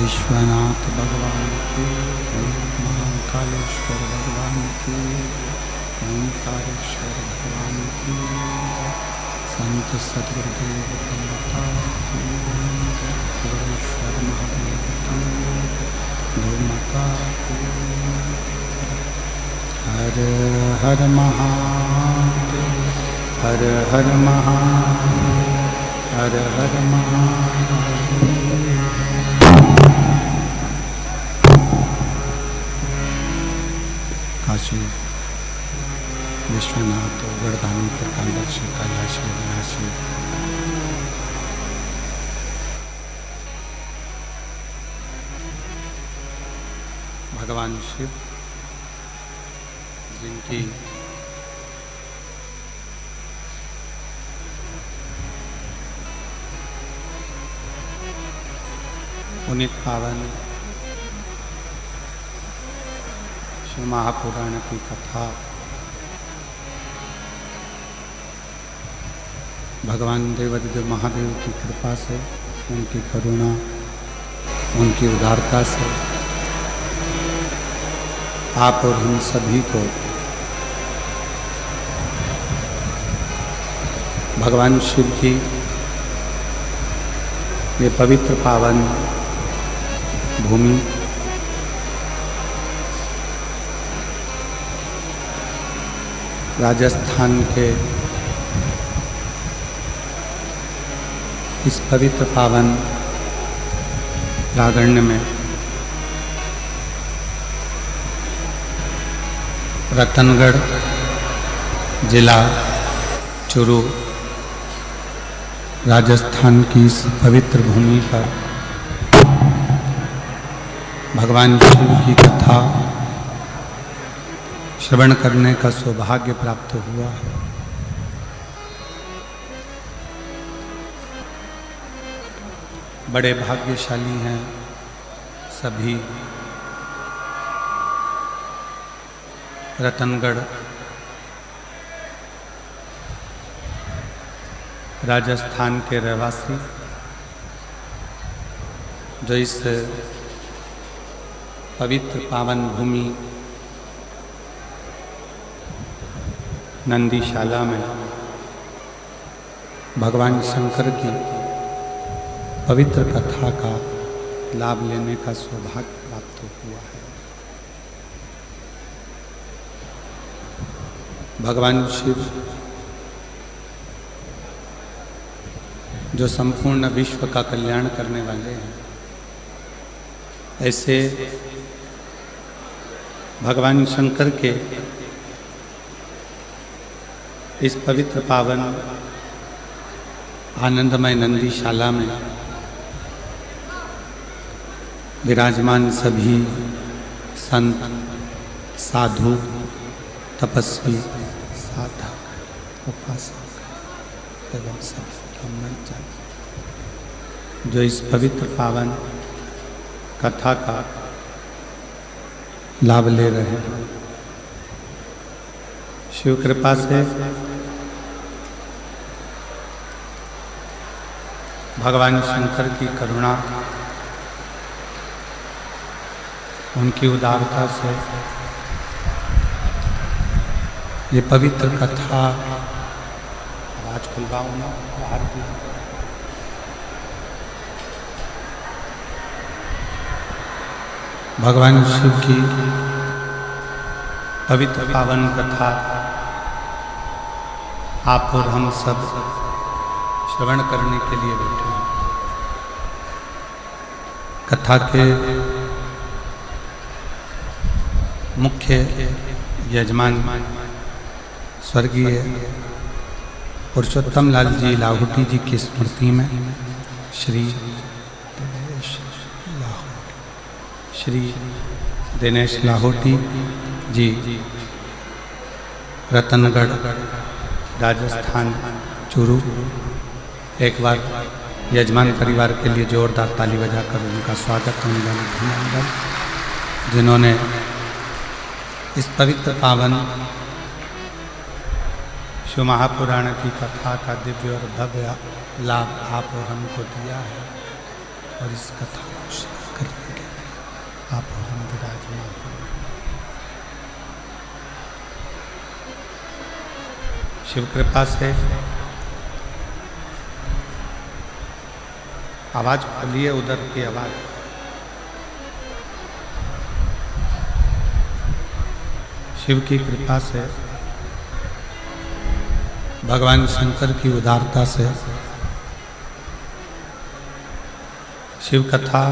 विश्वनाथ भगवान की, महाकालेश्वर भगवान की, ओंकारेश्वर भगवान की, संत सद्गुरुदेव माता की, गुरुश्वर महादेव की, गौ माता की। हर हर महादेव, हर हर महादेव, हर हर महादेव। काशी विश्वनाथ वरदानी प्रकांडक्षी कैलाशी विनाशी भगवान शिव जिनकी पुनीत पावन महापुराण की कथा भगवान देवादिदेव महादेव की कृपा से, उनकी करुणा, उनकी उदारता से आप और हम सभी को भगवान शिव की ये पवित्र पावन भूमि राजस्थान के इस पवित्र पावन प्रांगण में रतनगढ़ जिला चुरू राजस्थान की इस पवित्र भूमि पर भगवान शिव की कथा श्रवण करने का सौभाग्य प्राप्त हुआ है। बड़े भाग्यशाली हैं सभी रतनगढ़ राजस्थान के रहवासी जो इस पवित्र पावन भूमि नंदीशाला में भगवान शंकर की पवित्र कथा का लाभ लेने का सौभाग्य प्राप्त हुआ है। भगवान शिव जो संपूर्ण विश्व का कल्याण करने वाले हैं, ऐसे भगवान शंकर के इस पवित्र पावन आनंदमय नंदीशाला में विराजमान सभी संत, साधु, तपस्वी, साधक, उपासक एवं सभी ब्रह्मचारी जो इस पवित्र पावन कथा का लाभ ले रहे हैं, शिव कृपा से भगवान शंकर की करुणा, उनकी उदारता से ये पवित्र कथा, आवाज खुलवाओ ना बाहर की, भगवान शिव की पवित्र पावन कथा आप और हम सब श्रवण करने के लिए बैठे हैं। कथा के मुख्य यजमान स्वर्गीय पुरुषोत्तम लाल जी लाहौटी जी की स्मृति में श्री दिनेश लाहौटी जी रतनगढ़ राजस्थान चुरू, एक बार यजमान परिवार के लिए जोरदार ताली बजाकर उनका स्वागत धन्यवाद, जिन्होंने इस पवित्र पावन शिव महापुराण की कथा का दिव्य और भव्य लाभ आप और हमको दिया है, और इस कथा को श्रवण करने के लिए आप और हम विराजमान हैं। शिव कृपा से आवाज खोलिए, उधर की आवाज। शिव की कृपा से, भगवान शंकर की उदारता से शिव कथा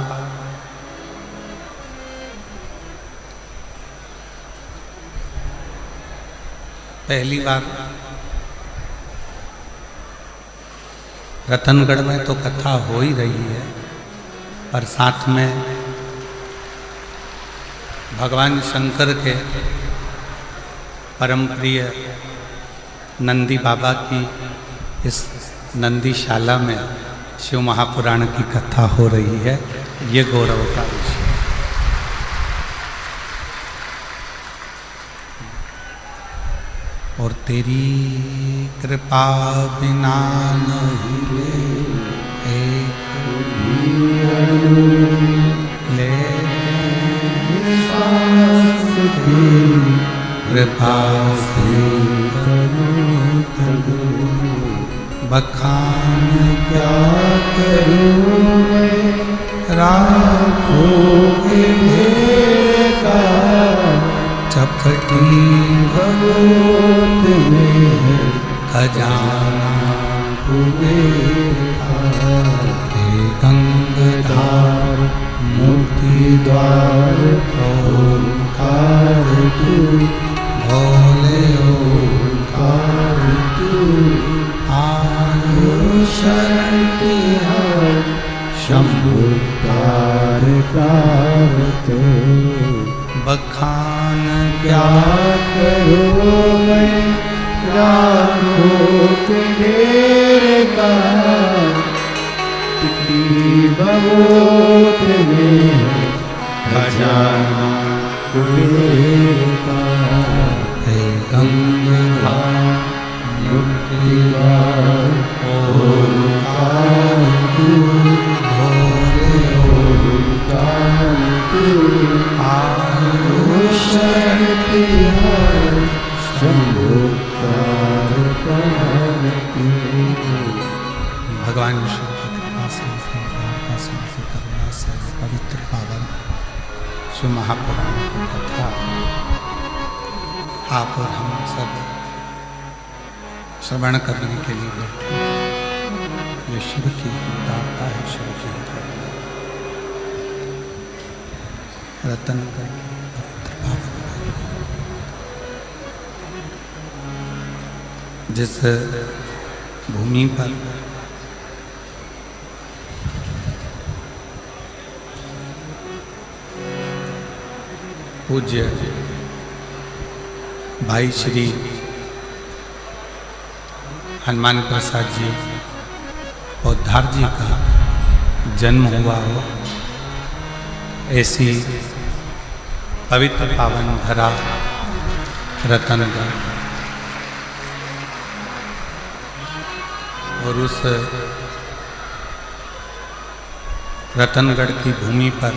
पहली बार रतनगढ़ में तो कथा हो ही रही है, पर साथ में भगवान शंकर के परम प्रिय नंदी बाबा की इस नंदीशाला में शिव महापुराण की कथा हो रही है। ये गौरव का विषय। और तेरी कृपा बिना नहीं ले कृपा से बखान क्या करूं मैं राखों के ढेर का चपटी भगवत में खजाना हुए गंगाधार मुक्ति द्वार ओंकार तू भोले ओंकार तू आयो शरण तिहार शंभु कारते बखान क्या करूं मैं राखों के ढेर का भगवत में खजाना कुबेर का है गंगाधार मुक्ति द्वार ओंकार तू भोले ओंकार तू आयो शरण तिहार शंभु कारते। भगवान विष्णु की कृपा से करुणा से पवित्र पावन शिव महापुराण की कथा आप और हम सब श्रवण करने के लिए बैठे। ये शिव की दाता है, शिव की रतनगढ़ की पवित्र पावन जिस भूमि पर पूज्य भाई श्री हनुमान प्रसाद जी पौधार जी का जन्म हुआ हो, ऐसी पवित्र पावन धरा रतनगढ़ और उस रतनगढ़ की भूमि पर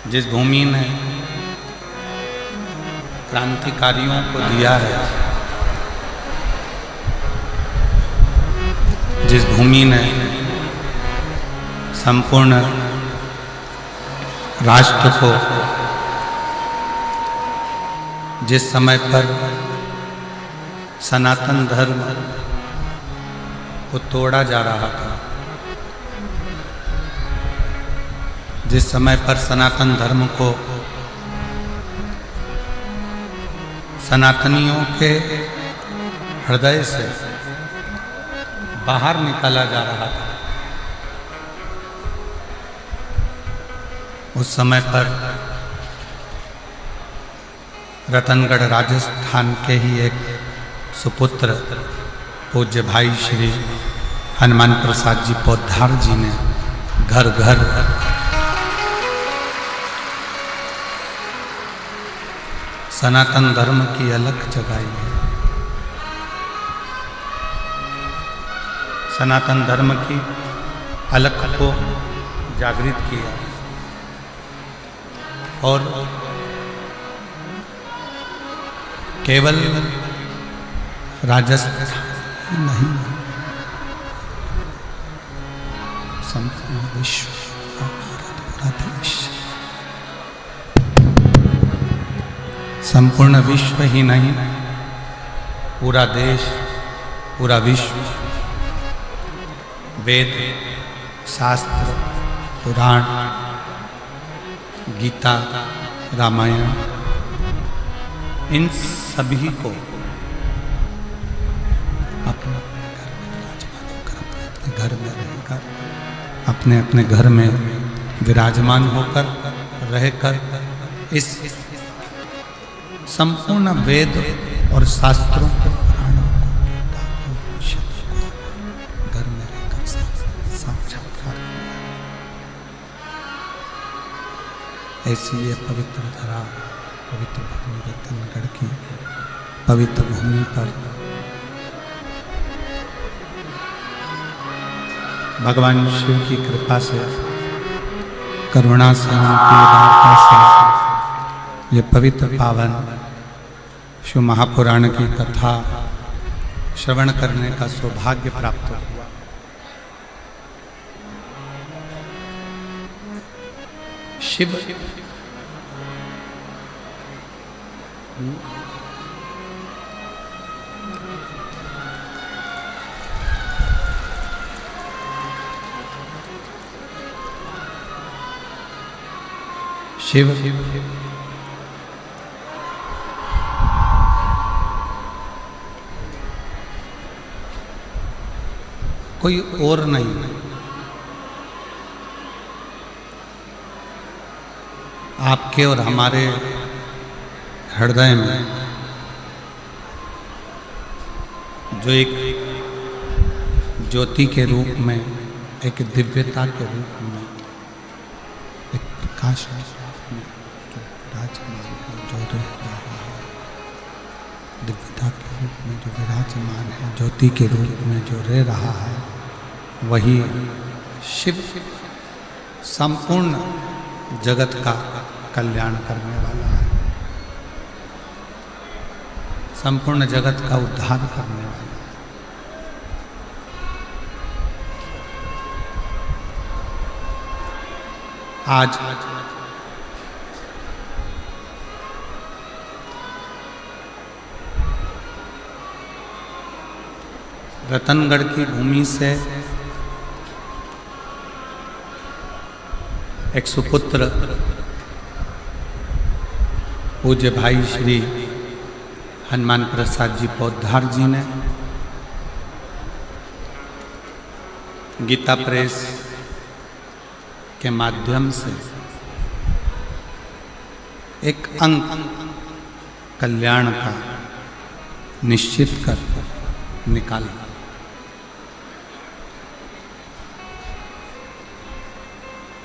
जिस भूमि ने क्रांतिकारियों को दिया है, जिस भूमि ने संपूर्ण राष्ट्र को जिस समय पर सनातन धर्म को तोड़ा जा रहा था, जिस समय पर सनातन धर्म को सनातनियों के हृदय से बाहर निकाला जा रहा था, उस समय पर रतनगढ़ राजस्थान के ही एक सुपुत्र पूज्य भाई श्री हनुमान प्रसाद जी पौधार जी ने घर घर सनातन धर्म की अलख जगाई है, सनातन धर्म की अलख को जागृत किया और केवल राजस्थान नहीं, संपूर्ण विश्व और भारत पूरा देश, संपूर्ण विश्व ही नहीं, पूरा देश, पूरा विश्व वेद, शास्त्र, पुराण, गीता, रामायण, इन सभी को अपने घर में रहकर, अपने अपने घर में विराजमान होकर रहकर इस संपूर्ण वेद और शास्त्रों को, पुराणों को, गीता को, उपनिषद को घर में रहकर साक्षात्कार किया। ऐसी ये पवित्र धरा पवित्र भूमि रतनगढ़ की पवित्र भूमि पर भगवान शिव की कृपा से, करुणा से, उनकी वार्ता से ये पवित्र पावन शिव महापुराण की कथा श्रवण करने का सौभाग्य प्राप्त हुआ। शिव शिव कोई और नहीं, आपके और हमारे हृदय में जो एक ज्योति के रूप में, एक दिव्यता के रूप में, एक प्रकाश में जो विराजमान है, जो रह रहा है, दिव्यता के रूप में जो विराजमान है, ज्योति के रूप में जो रह रहा है, वही शिव संपूर्ण जगत का कल्याण करने वाला है, संपूर्ण जगत का उद्धार करने वाला है। आज रतनगढ़ की भूमि से एक सुपुत्र पूज्य भाई श्री हनुमान प्रसाद जी पौधार जी ने गीता प्रेस के माध्यम से एक अंक कल्याण का निश्चित कर निकाला।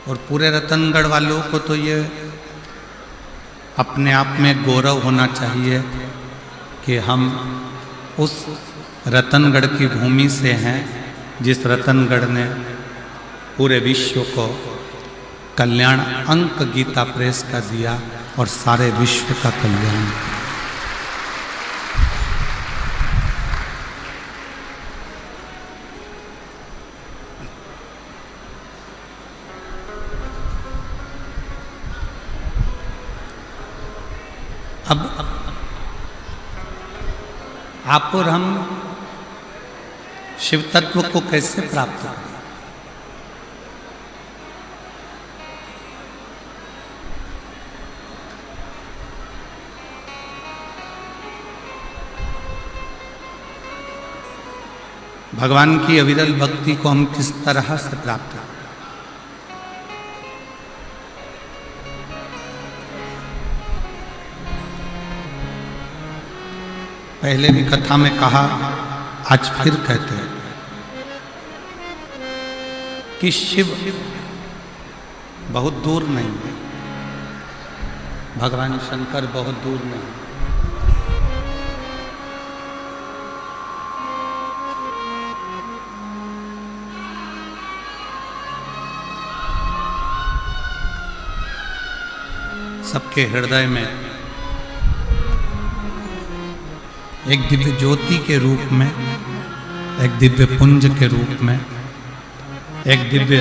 और पूरे रतनगढ़ वालों को तो ये अपने आप में गौरव होना चाहिए कि हम उस रतनगढ़ की भूमि से हैं जिस रतनगढ़ ने पूरे विश्व को कल्याण अंक गीता प्रेस का दिया और सारे विश्व का कल्याण। अब आप और हम शिव तत्व को कैसे प्राप्त करें? भगवान की अविरल भक्ति को हम किस तरह से प्राप्त करें? पहले भी कथा में कहा, आज फिर कहते हैं कि शिव बहुत दूर नहीं है, भगवान शंकर बहुत दूर नहीं। सबके हृदय में एक दिव्य ज्योति के रूप में, एक दिव्य पुंज के रूप में, एक दिव्य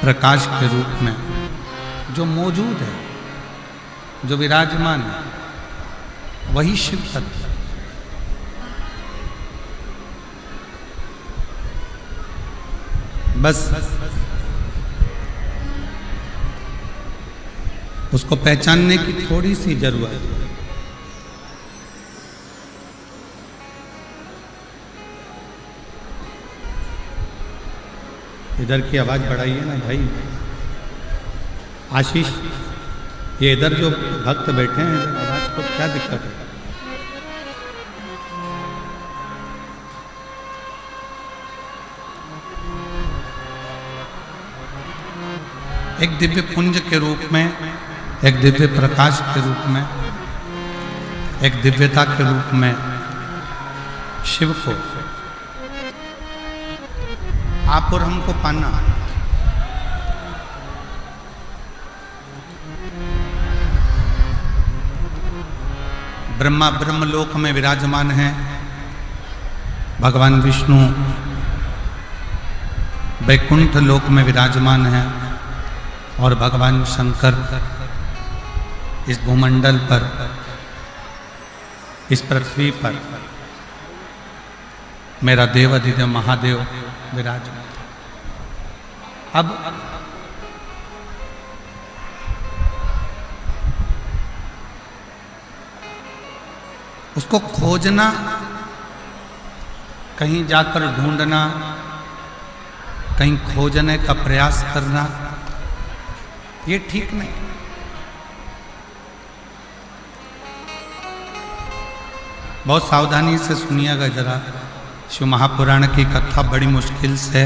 प्रकाश के रूप में जो मौजूद है, जो विराजमान है, वही शिव तत्व। बस उसको पहचानने की थोड़ी सी जरूरत है। इधर की आवाज बढ़ाइए ना भाई। आशीष, ये इधर जो भक्त बैठे हैं, इधर आवाज को क्या दिक्कत है? एक दिव्य पुंज के रूप में, एक दिव्य प्रकाश के रूप में, एक दिव्यता के रूप में शिव को आप और हमको पाना। ब्रह्मा ब्रह्मलोक में विराजमान है, भगवान विष्णु वैकुंठ लोक में विराजमान है और भगवान शंकर इस भूमंडल पर, इस पृथ्वी पर मेरा देव अधिदेव महादेव विराजमान। अब उसको खोजना, कहीं जाकर ढूंढना, कहीं खोजने का प्रयास करना, ये ठीक नहीं। बहुत सावधानी से सुनिएगा जरा। शिव महापुराण की कथा बड़ी मुश्किल से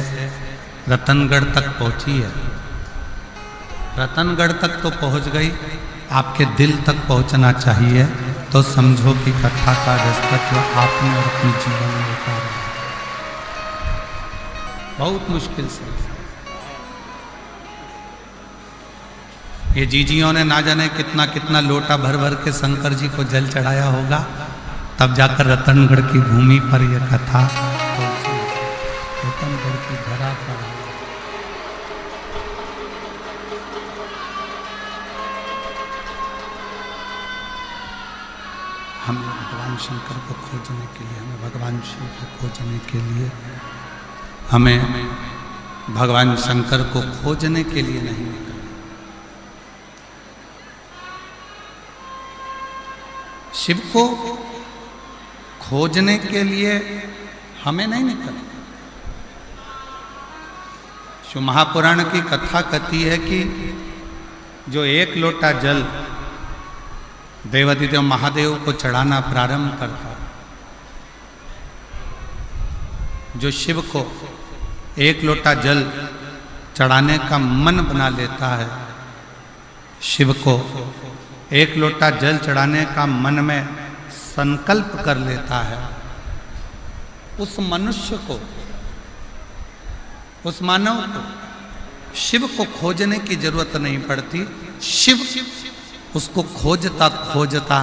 रतनगढ़ तक पहुंची है। रतनगढ़ तक तो पहुंच गई, आपके दिल तक पहुंचना चाहिए, तो समझो कि कथा का रस्तत्व आपने और अपने जीवन में उतारा। बहुत मुश्किल से ये जीजियों ने ना जाने कितना कितना लोटा भर भर के शंकर जी को जल चढ़ाया होगा, तब जाकर रतनगढ़ की भूमि पर यह कथा पहुंची, रतनगढ़ की धरा पर। हमें भगवान शंकर को खोजने के लिए, हमें भगवान शिव को खोजने के लिए, हमें भगवान शंकर को खोजने के लिए नहीं निकलना। शिव को खोजने के लिए हमें नहीं निकलना। शिव महापुराण की कथा कहती है कि जो एक लोटा जल देवाधिदेव महादेव को चढ़ाना प्रारंभ करता, जो शिव को एक लोटा जल चढ़ाने का मन बना लेता है, शिव को एक लोटा जल चढ़ाने का मन में संकल्प कर लेता है, उस मनुष्य को, उस मानव को शिव को खोजने की जरूरत नहीं पड़ती। शिव उसको खोजता खोजता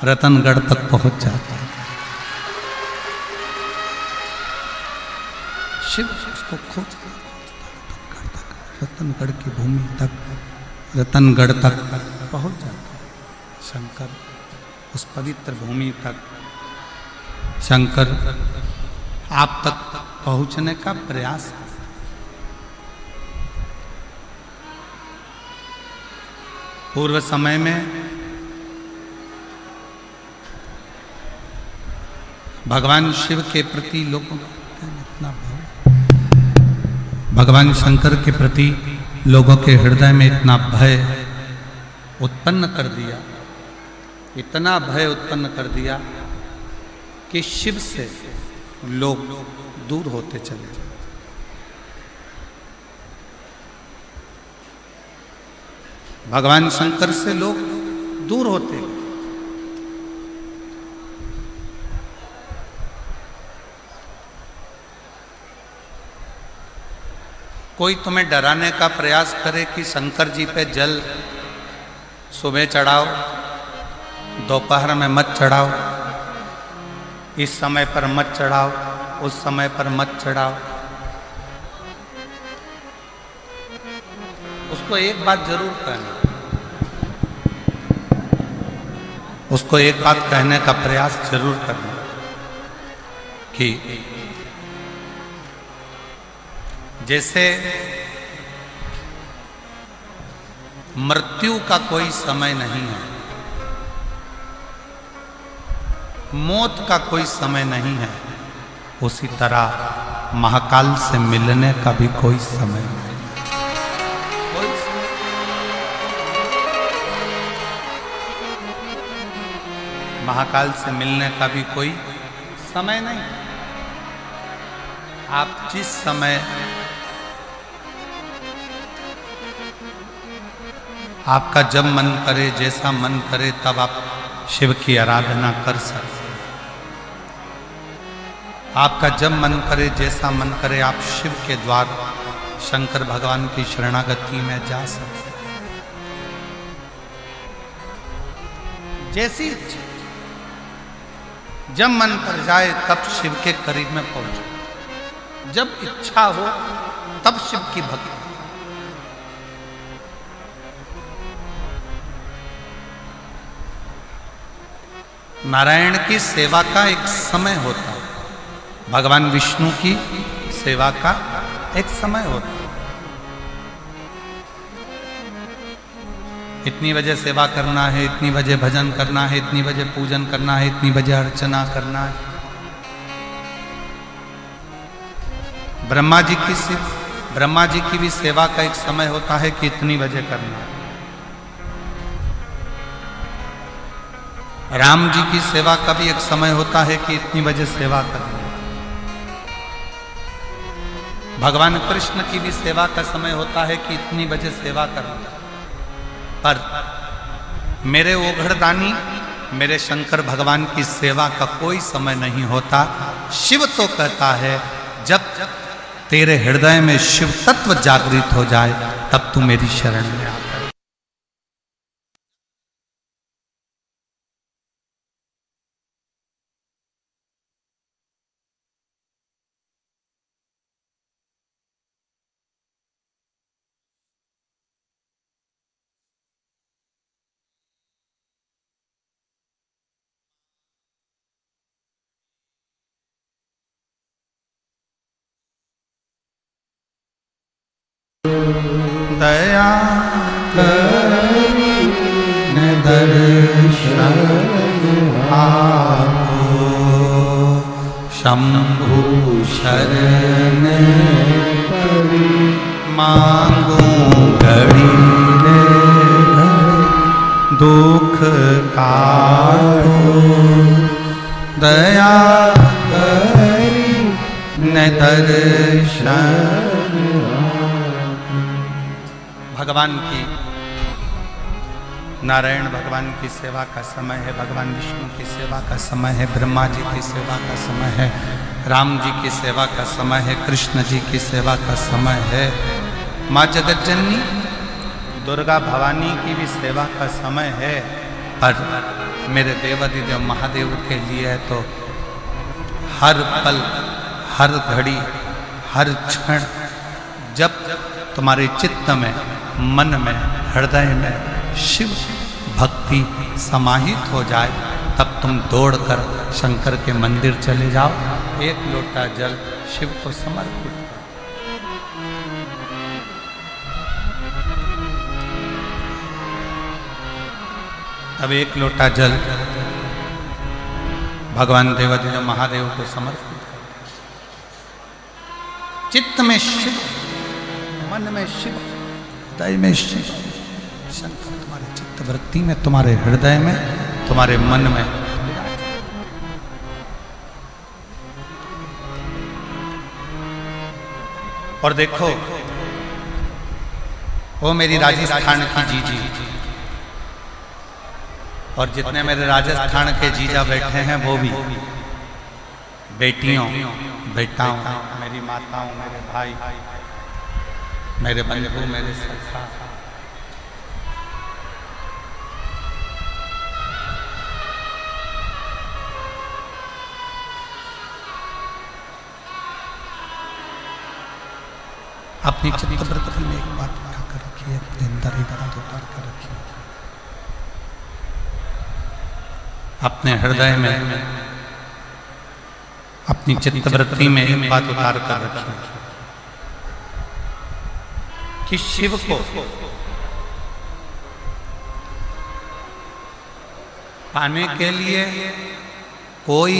रतनगढ़ तक पहुंच जाता है। शिव उसको खोजता रतनगढ़ की भूमि तक, रतनगढ़ तक पहुंच जाता है। शंकर उस पवित्र भूमि तक, शंकर आप तक पहुंचने का प्रयास है। पूर्व समय में भगवान शिव के प्रति लोगों का इतना भाव, भगवान शंकर के प्रति लोगों के हृदय में इतना भय उत्पन्न कर दिया, इतना भय उत्पन्न कर दिया कि शिव से लोग दूर होते चले। भगवान शंकर से लोग दूर होते। कोई तुम्हें डराने का प्रयास करे कि शंकर जी पे जल सुबह चढ़ाओ, दोपहर में मत चढ़ाओ, इस समय पर मत चढ़ाओ, उस समय पर मत चढ़ाओ, उसको एक बात जरूर कहना, उसको एक बात कहने का प्रयास जरूर करना कि जैसे मृत्यु का कोई समय नहीं है, मौत का कोई समय नहीं है, उसी तरह महाकाल से मिलने का भी कोई समय नहीं। महाकाल से मिलने का भी कोई समय नहीं। आप जिस समय आपका जब मन करे, जैसा मन करे, तब आप शिव की आराधना कर सकते हैं। आपका जब मन करे, जैसा मन करे, आप शिव के द्वार शंकर भगवान की शरणागति में जा सकते हैं। जैसी इच्छा, जब मन कर जाए तब शिव के करीब में पहुंचो। जब इच्छा हो तब शिव की भक्ति। नारायण की सेवा का एक समय होता है, भगवान विष्णु की सेवा का एक समय होता है। इतनी बजे सेवा करना है, इतनी बजे भजन करना है, इतनी बजे पूजन करना है, इतनी बजे अर्चना करना है। ब्रह्मा जी की भी सेवा का एक समय होता है कि इतनी बजे करना है। राम जी की सेवा का भी एक समय होता है कि इतनी बजे सेवा करना है। भगवान कृष्ण की भी सेवा का समय होता है कि इतनी बजे सेवा करना है। पर मेरे ओघड़दानी, मेरे शंकर भगवान की सेवा का कोई समय नहीं होता। शिव तो कहता है जब तेरे हृदय में शिव तत्व जागृत हो जाए तब तू मेरी शरण में आ। दया करीन दर्शन आपो, शंभु शरण मांगू घड़ी रे दुख काटो। दया करीन दर्शन। भगवान की, नारायण भगवान की सेवा का समय है, भगवान विष्णु की सेवा का समय है, ब्रह्मा जी की सेवा का समय है, राम जी की सेवा का समय है, कृष्ण जी की सेवा का समय है, माँ जगत जननी दुर्गा भवानी की भी सेवा का समय है। पर मेरे देवाधिदेव महादेव के लिए है तो हर पल, हर घड़ी, हर क्षण जब तुम्हारे चित्त में, मन में, हृदय में शिव भक्ति समाहित हो जाए तब तुम दौड़कर शंकर के मंदिर चले जाओ, एक लोटा जल शिव को समर्पित करो। तब एक लोटा जल भगवान देवाधिदेव महादेव को समर्पित करो। चित्त में शिव, मन में शिव, हृदय में शिव। शंकर तुम्हारे चित्त वृत्ति में, तुम्हारे हृदय में, तुम्हारे मन में। और देखो वो मेरी राजस्थान की जीजी, और जितने मेरे राजस्थान के जीजा बैठे हैं वो भी बेटियों, बेटाओं, मेरी माताओं, मेरे भाई, मेरे बंधु, मेरे सखा, अपनी चित्तवृत्ति में एक बात उठाकर रखिए, अपने अंदर एक बात उतार कर रखिए, अपने हृदय में, अपनी चित्तवृत्ति में एक बात उतार कर रखिए कि शिव को पाने के लिए कोई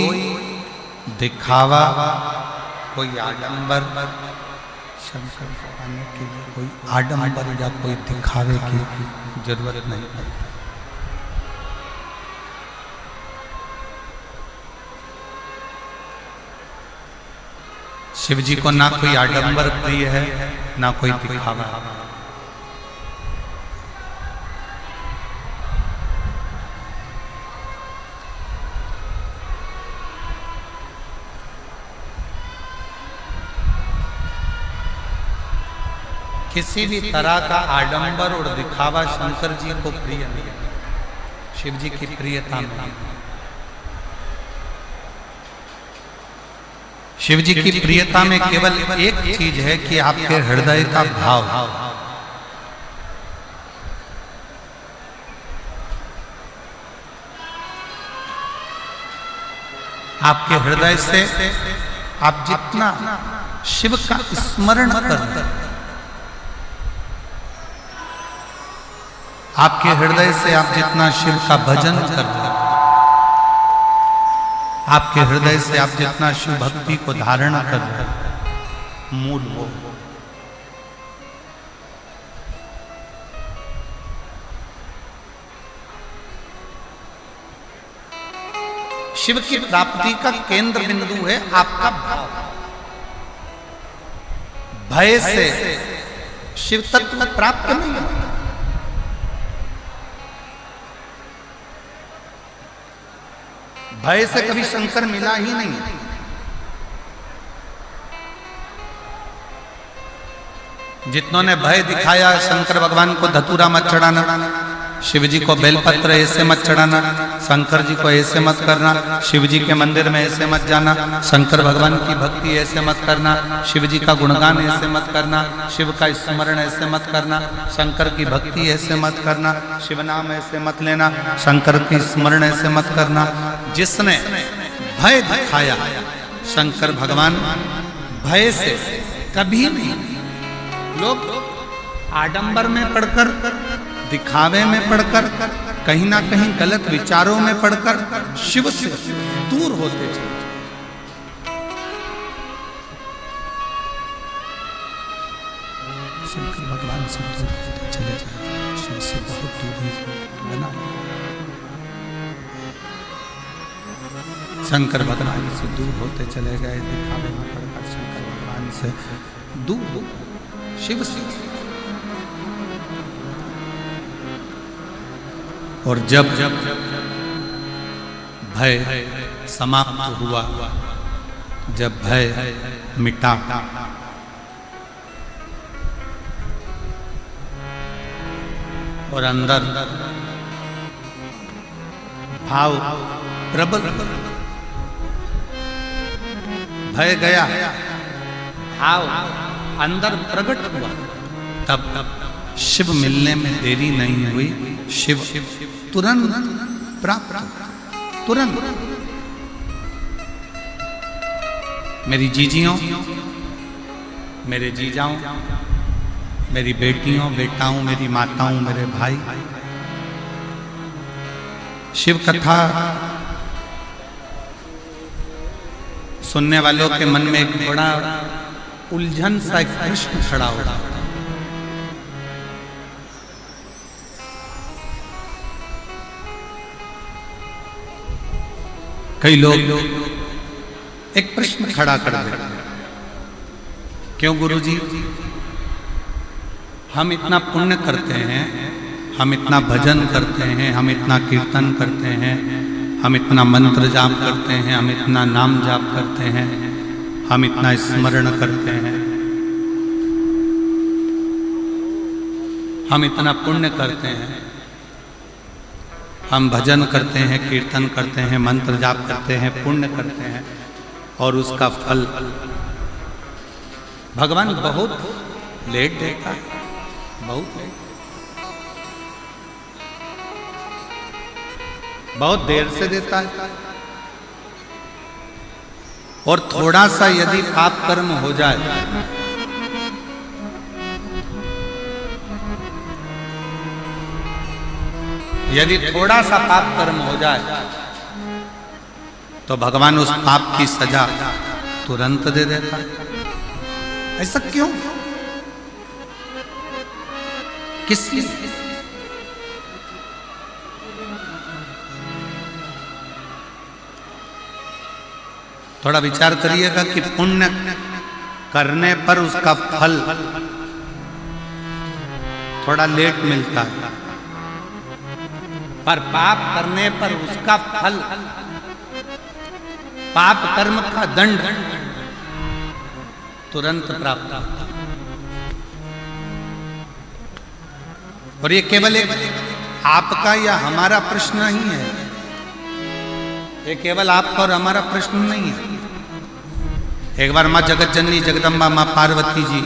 दिखावा, कोई आडंबर, शंकर को पाने के लिए कोई आडंबर या कोई दिखावे की जरूरत नहीं पड़ती। शिव जी को ना कोई आडंबर प्रिय है, ना कोई दिखावा। किसी भी तरह का आडंबर और दिखावा शंकर जी को प्रिय नहीं, शिव जी की प्रियता में। शिव जी की प्रियता में केवल एक चीज है कि आपके हृदय का भाव। आपके हृदय से आप जितना शिव का स्मरण कर रहे हैं, आपके हृदय से आप जितना शिव का भजन कर रहे हैं, आपके हृदय से आप जितना शिव भक्ति को धारण कर रहे हैं, मूल वो। शिव की प्राप्ति का केंद्र बिंदु है आपका भाव। भय से शिव तत्व प्राप्त नहीं होता। भय से कभी शंकर मिला ही नहीं। जितनों ने भय दिखाया, शंकर भगवान को धतूरा मत चढ़ाना, शिव जी को बेलपत्र ऐसे मत चढ़ाना, शंकर जी को ऐसे मत करना, शिव जी के मंदिर में ऐसे मत जाना, शंकर भगवान की भक्ति ऐसे मत करना, शिव जी का गुणगान ऐसे मत करना, शिव का स्मरण ऐसे मत करना, शंकर की भक्ति ऐसे मत करना, शिव नाम ऐसे मत लेना, शंकर की स्मरण ऐसे मत करना। जिसने भय दिखाया, शंकर भगवान भय से कभी नहीं। लोग आडंबर में पढ़कर, दिखावे में पढ़कर, कहीं ना कहीं गलत विचारों में पढ़कर शिव से दूर होते चले। शंकर भगवान से दूर होते चले जाए, शिव से बहुत दूरी बना। शंकर भगवान से दूर होते चले गए, दिखावे में पढ़कर शंकर भगवान से दूर, शिव से। और जब भय समाप्त हुआ, जब भय मिटा, और अंदर भाव प्रबल, भय गया, भाव अंदर प्रकट हुआ, तब शिव मिलने में देरी नहीं हुई। शिव तुरंत प्राप्त, तुरंत। मेरी जीजियों, मेरे जीजाओं, मेरी बेटियों, बेटाओं, मेरी माताओं, मेरे भाई, शिव कथा सुनने वालों के मन में एक बड़ा उलझन सा एक प्रश्न खड़ा हो रहा है। कई लोग एक प्रश्न खड़ा कर देते हैं, क्यों गुरुजी, हम इतना पुण्य करते हैं, हम इतना भजन करते हैं, हम इतना कीर्तन करते हैं, हम इतना मंत्र जाप करते हैं, हम इतना नाम जाप करते हैं, हम इतना स्मरण करते हैं, हम इतना पुण्य करते हैं, हम भजन करते हैं, कीर्तन करते हैं, मंत्र जाप करते हैं, पुण्य करते हैं, और उसका फल भगवान बहुत लेट देता है, बहुत लेट, बहुत देर से देता है। और थोड़ा सा यदि पाप कर्म हो जाए, यदि थोड़ा सा पाप कर्म हो जाए, तो भगवान उस पाप की सजा तुरंत दे देता है। ऐसा क्यों, किस लिए? थोड़ा विचार करिएगा कि पुण्य करने पर उसका फल थोड़ा लेट मिलता है, पर पाप करने पर उसका फल, पाप कर्म का दंड तुरंत प्राप्त होता है। और ये केवल एक आपका या हमारा प्रश्न नहीं है, ये केवल आपका और हमारा प्रश्न नहीं है। एक बार माँ जगत जननी जगदम्बा माँ पार्वती जी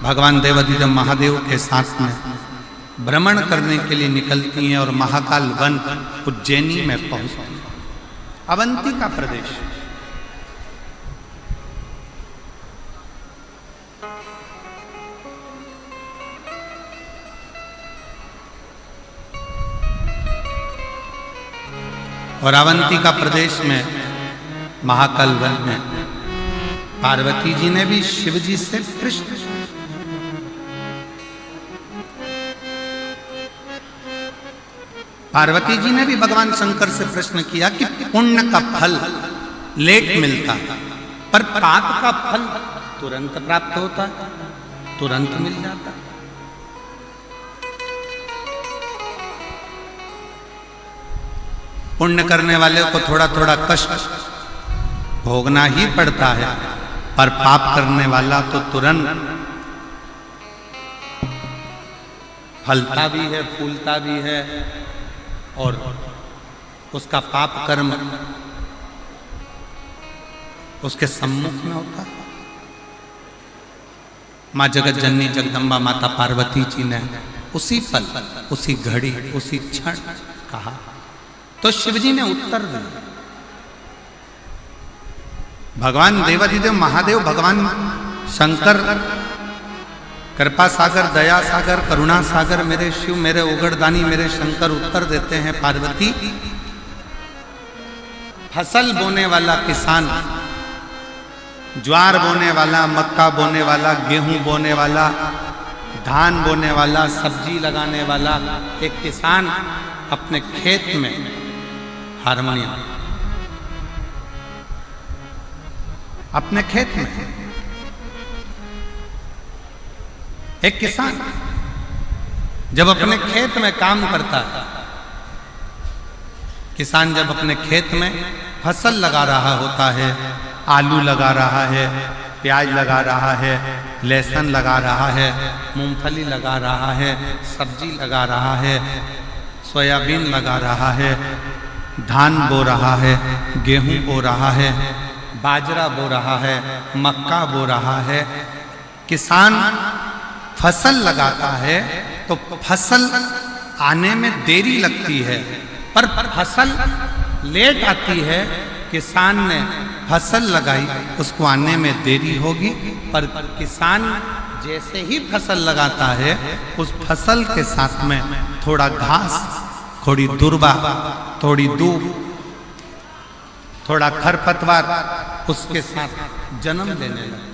भगवान देवाधिदेव महादेव के साथ में भ्रमण करने के लिए निकलती हैं और महाकाल वन उज्जैनी में पहुंचती हैं, अवंती का प्रदेश। और अवंती का प्रदेश में महाकाल वन में पार्वती जी ने भी शिव जी से प्रश्न, पार्वती जी ने भी भगवान शंकर से प्रश्न किया कि पुण्य का फल लेट मिलता है पर पाप का फल तुरंत प्राप्त होता है, तुरंत मिल जाता है। पुण्य करने वाले को थोड़ा थोड़ा कष्ट भोगना ही पड़ता है, पर पाप करने वाला तो तुरंत फलता भी है, फूलता भी है और उसका पाप कर्म उसके सम्मुख में होता है। माँ जगत जननी जगदम्बा माता पार्वती जी ने उसी पल, उसी घड़ी, उसी क्षण कहा तो शिवजी ने उत्तर दिया। भगवान देवाधिदेव महादेव, भगवान शंकर कृपा सागर, दया सागर, करुणा सागर, मेरे शिव, मेरे उगड़दानी, मेरे शंकर उत्तर देते हैं, पार्वती फसल बोने वाला किसान, ज्वार बोने वाला, मक्का बोने वाला, गेहूं बोने वाला, धान बोने वाला, सब्जी लगाने वाला एक किसान अपने खेत में हारमोनियम, अपने खेत में एक किसान जब अपने खेत में काम करता है, किसान जब अपने खेत में फसल लगा रहा होता है, आलू लगा रहा है, प्याज लगा रहा है, लहसुन लगा रहा है, मूंगफली लगा रहा है, सब्जी लगा रहा है, सोयाबीन लगा रहा है, धान बो रहा है, गेहूं बो रहा है, बाजरा बो रहा है, मक्का बो रहा है। किसान फसल लगाता है तो फसल आने में देरी लगती है, पर फसल लेट आती है। किसान ने फसल लगाई, उसको आने में देरी होगी, पर किसान जैसे ही फसल लगाता है उस फसल के साथ में थोड़ा घास, थोड़ी दुर्बा, थोड़ी दूब, थोड़ा खरपतवार उसके साथ जन्म लेने लगता,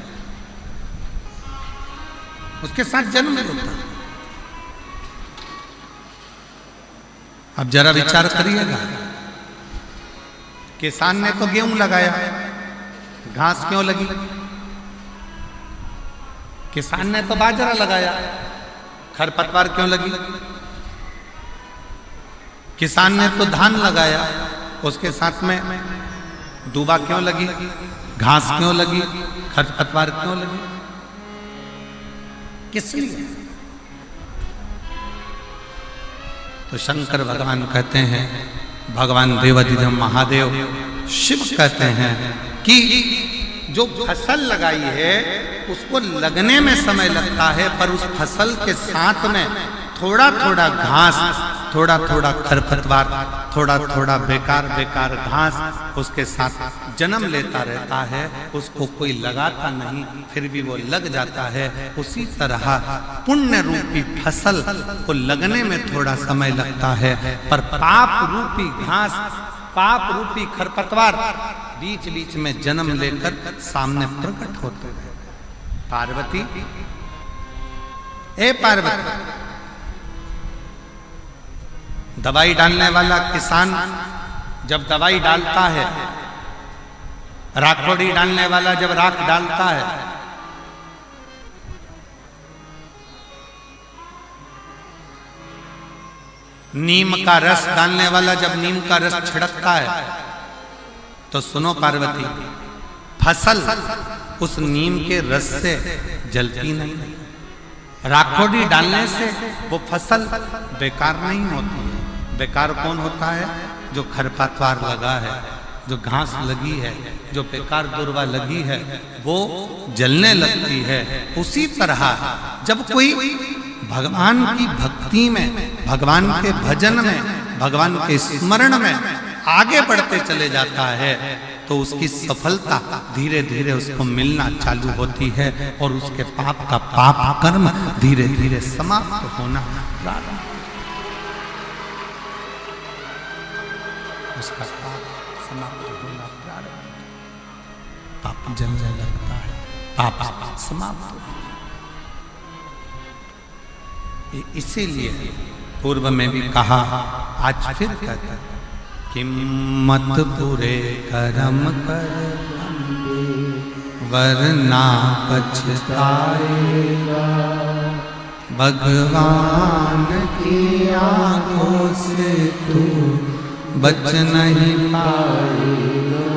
उसके साथ जन्म लेता। अब जरा विचार करिएगा, किसान ने तो गेहूं लगाया, घास क्यों लगी? किसान ने तो बाजरा लगाया, खरपतवार क्यों लगी? किसान ने तो धान लगाया, उसके साथ में दूबा क्यों लगी? घास क्यों लगी? खरपतवार क्यों लगी? किस लिए? तो शंकर भगवान कहते हैं, भगवान देवाधिदेव महादेव शिव कहते हैं कि जो फसल लगाई है उसको लगने में समय लगता है, पर उस फसल के साथ में थोड़ा थोड़ा घास, थोड़ा थोड़ा खरपतवार, थोड़ा थोड़ा बेकार बेकार घास उसके साथ जन्म लेता रहता है। उसको कोई लगाता नहीं, फिर भी वो लग जाता है। उसी तरह पुण्य रूपी फसल को लगने में थोड़ा समय लगता है, पर पाप रूपी घास, पाप रूपी खरपतवार बीच बीच में जन्म लेकर सामने प्रकट होते हैं। पार्वती, ए पार्वती, दवाई डालने वाला किसान जब दवाई डालता है, राखोड़ी डालने वाला जब राख डालता है, नीम का रस डालने वाला जब नीम का रस छिड़कता है, तो सुनो पार्वती, फसल उस नीम के रस से जलती नहीं, राखोड़ी डालने से वो फसल बेकार नहीं होती है। बेकार कौन होता है? जो खरपतवार लगा है, जो घास लगी है, जो बेकार दुर्वा लगी है, वो जलने लगती है। उसी तरह जब कोई भगवान की भक्ति में, भगवान के भजन में, भगवान के स्मरण में आगे बढ़ते चले जाता है तो उसकी सफलता धीरे धीरे उसको मिलना चालू होती है और उसके पाप का पाप कर्म धीरे धीरे समाप्त होना प्रारंभ, उसका पाप समाप्त होना प्रारंभ, पाप जलने लगता है, पाप समाप्त होता है। इसीलिए पूर्व में भी कहा, आज फिर कहता है कि मत बुरे कर्म कर वरना पछताएगा, भगवान की आंखों से तू बच नहीं पाएगा,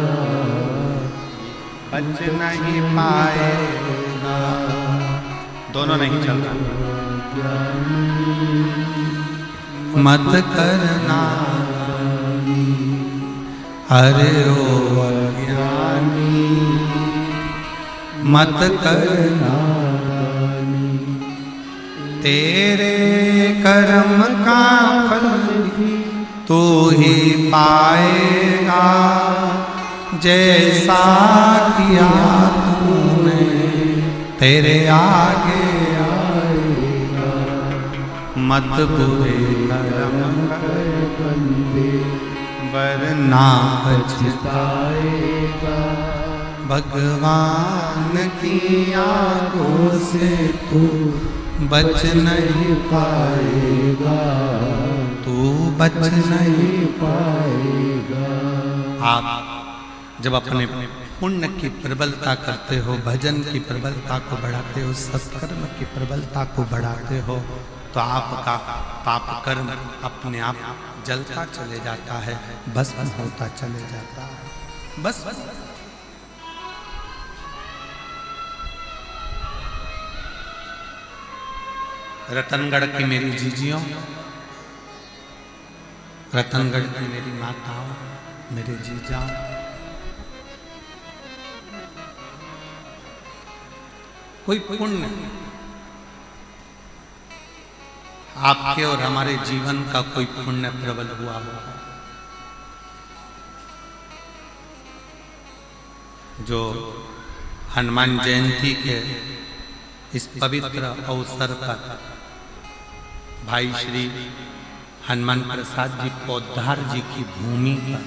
बच नहीं पाएगा। दोनों नहीं चल रहा। मत करना अरे ओ अज्ञानी, मत करना तेरे कर्म का फल तू ही पाएगा, जैसा किया तूने तेरे आगे आएगा। मत बुरे कर्म कर बंदे वरना पछताएगा, भगवान की आंखों से तू बच नहीं पाएगा, तू बच नहीं पाएगा। आप जब अपने पुण्य की प्रबलता करते हो, भजन की प्रबलता को बढ़ाते हो, सत्कर्म की प्रबलता को बढ़ाते हो, तो आपका पाप कर्म अपने आप जलता चले जाता है, भस्म होता चले जाता है। बस रतनगढ़ की मेरी जीजियों, रतनगढ़ की मेरी माताओं, मेरे जीजाओं, कोई पुण्य आपके और हमारे जीवन का कोई पुण्य प्रबल हुआ होगा, जो हनुमान जयंती के इस पवित्र अवसर पर भाई श्री हनुमान प्रसाद जी पोद्दार जी की भूमि पर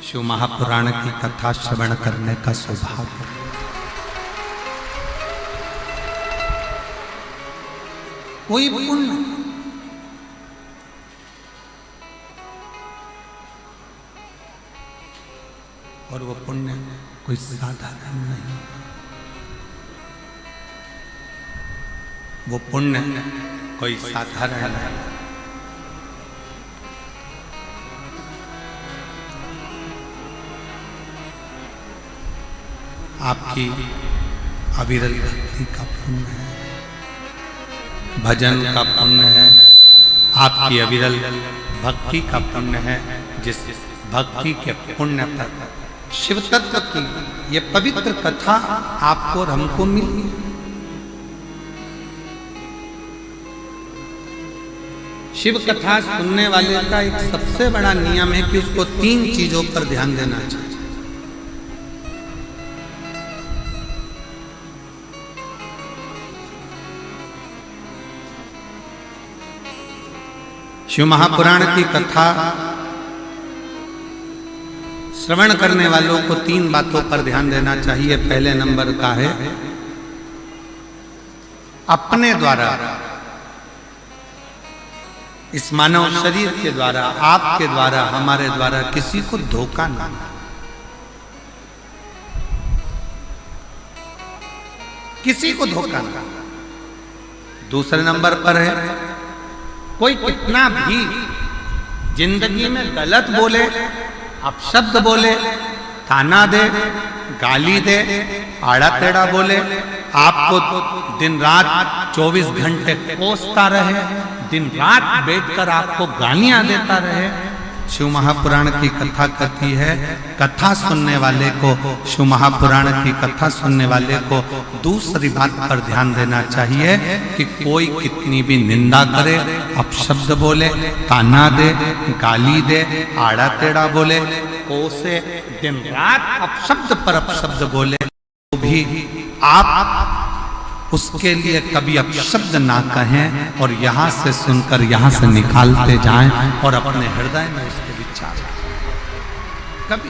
शिव महापुराण की कथा श्रवण करने का सौभाग्य, कोई पुण्य और वो पुण्य कोई साधारण नहीं, वो पुण्य कोई साधारण नहीं। आपकी अविरल भक्ति का पुण्य है, भजन का पुण्य है, आपकी अविरल भक्ति का पुण्य है, जिस भक्ति के पुण्य पर शिव तत्व की ये पवित्र कथा आपको और हमको मिली। शिव कथा सुनने वाले का एक सबसे बड़ा नियम है कि उसको 3 चीजों पर ध्यान देना चाहिए। शिव महापुराण की कथा श्रवण करने वालों को 3 बातों पर ध्यान देना चाहिए। पहले नंबर का है, अपने द्वारा, इस मानव शरीर के द्वारा, आपके द्वारा, हमारे द्वारा किसी को धोखा ना, किसी को धोखा ना। दूसरे नंबर पर है, कोई कितना भी जिंदगी में गलत बोले, अपशब्द बोले, ताना दे, गाली दे, आड़ा टेढ़ा बोले, आपको दिन रात 24 घंटे कोसता रहे, दिन रात बैठकर आपको गालियां देता रहे। शिव महापुराण की कथा कहती है, कथा सुनने वाले को, शिव महापुराण की कथा सुनने वाले को दूसरी बात पर ध्यान देना चाहिए कि कोई कितनी भी निंदा करे, अपशब्द बोले, ताना दे, गाली दे, आड़ा टेढ़ा बोले, कोसे, दिन रात अपशब्द पर अपशब्द बोले, तो भी आप उसके लिए कभी अपशब्द ना कहें और यहां से सुनकर यहां से निकालते जाएं और अपने हृदय में उसके विचार कभी।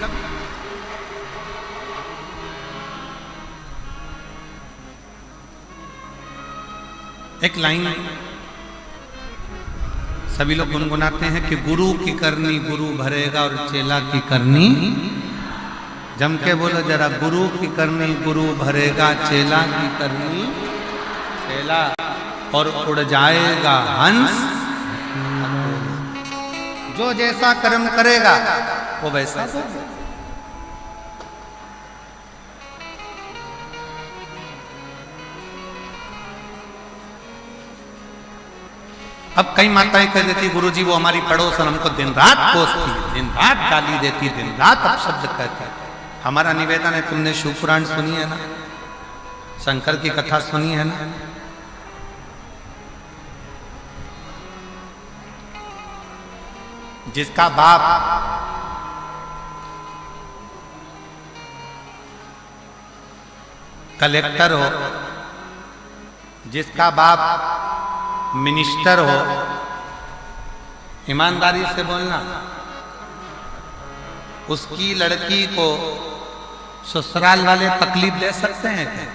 एक लाइन सभी लोग गुनगुनाते हैं कि गुरु की करनी गुरु भरेगा और चेला की करनी, जम के बोलो जरा, गुरु की करनी गुरु भरेगा, चेला की करनी चेला, और उड़ जाएगा हंस। जो जैसा कर्म करेगा वो वैसा होगा। अब कई माताएं कह देती, गुरुजी वो हमारी पड़ोसन हमको दिन रात कोसती, दिन रात गाली देती, दिन रात अपशब्द कहती। हमारा निवेदन है, तुमने शिव पुराण सुनी है ना, शंकर की कथा सुनी है ना, जिसका बाप कलेक्टर हो, जिसका बाप मिनिस्टर हो, ईमानदारी से बोलना, उसकी लड़की को ससुराल वाले तकलीफ दे सकते हैं क्या?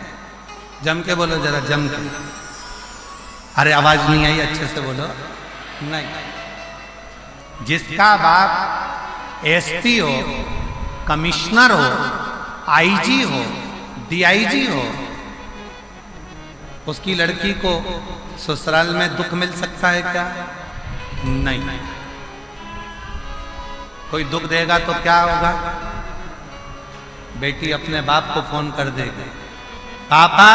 जम के बोलो जरा, जम के। अरे आवाज नहीं आई, अच्छे से बोलो। नहीं, जिसका बाप एसपी हो, कमिश्नर हो, आईजी हो, डीआईजी हो, उसकी लड़की को ससुराल में दुख मिल सकता है क्या? नहीं। कोई दुख देगा तो क्या होगा? बेटी अपने बाप को फोन कर देगी, पापा,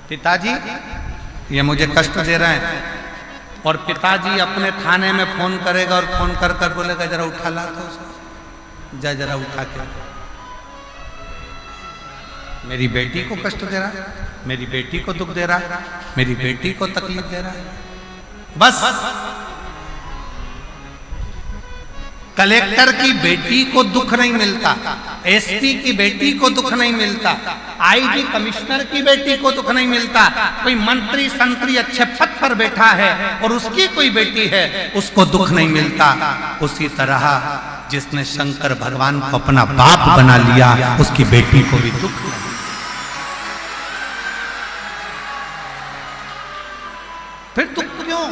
पिताजी ये मुझे कष्ट दे रहे हैं, और पिताजी अपने थाने में फोन करेगा और फोन कर कर बोलेगा जरा उठा ला तो उसको, जा जरा उठा के, मेरी बेटी को कष्ट दे रहा है, मेरी बेटी को दुख दे रहा है, मेरी बेटी को तकलीफ दे रहा है। बस कलेक्टर की बेटी को दुख नहीं मिलता, एसपी की बेटी को दुख नहीं मिलता, आईजी कमिश्नर की बेटी को दुख नहीं मिलता, कोई मंत्री संतरी अच्छे पद पर बैठा है और उसकी कोई बेटी है उसको दुख नहीं मिलता। उसी तरह जिसने शंकर भगवान को अपना बाप बना लिया उसकी बेटी को भी दुख नहीं। फिर दुख क्यों?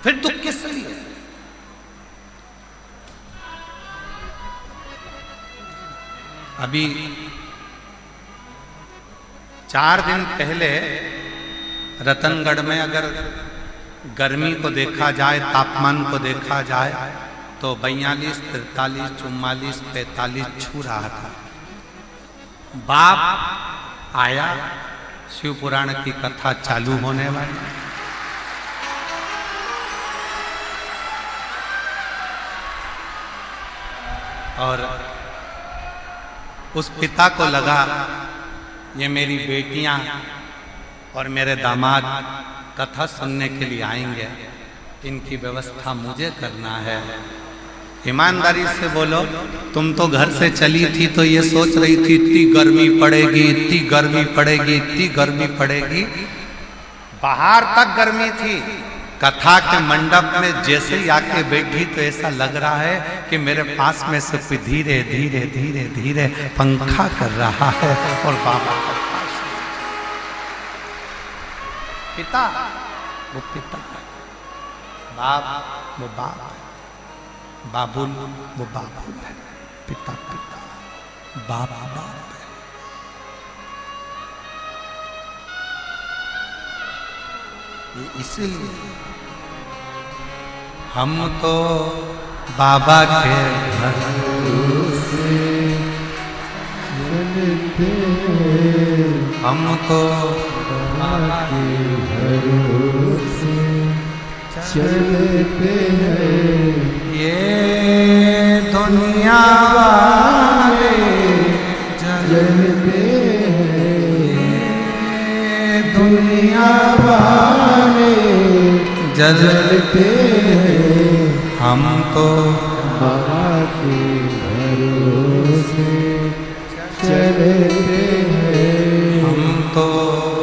फिर दुख किस लिए? अभी 4 दिन पहले रतनगढ़ में अगर गर्मी को देखा जाए, तापमान को देखा जाए तो 42, 43, 44, 45 छू रहा था। बाप आया, शिव पुराण की कथा चालू होने वाली, और उस पिता को लगा ये मेरी बेटियां और मेरे दामाद कथा सुनने के लिए आएंगे, इनकी व्यवस्था मुझे करना है। ईमानदारी से बोलो, तुम तो घर से चली थी तो ये सोच रही थी इतनी गर्मी पड़ेगी, इतनी गर्मी पड़ेगी, इतनी गर्मी पड़ेगी, बाहर तक गर्मी थी, कथा के मंडप में जैसे ही आके बैठी तो ऐसा लग रहा है कि मेरे पास में से कोई धीरे धीरे धीरे धीरे पंखा कर रहा है। और बाबा का पास पिता, वो पिता, बाप वो बाप, बाबुल वो बाबुल है, पिता पिता, बाप बाप है। ये इसीलिए हम तो बाबा के भरोसे हम तो आपके भरोसे चलते हैं। ये दुनिया वाले जलते हैं, दुनिया वाले जलते हैं। हम तो आपके भरोसे चलते हैं। हम तो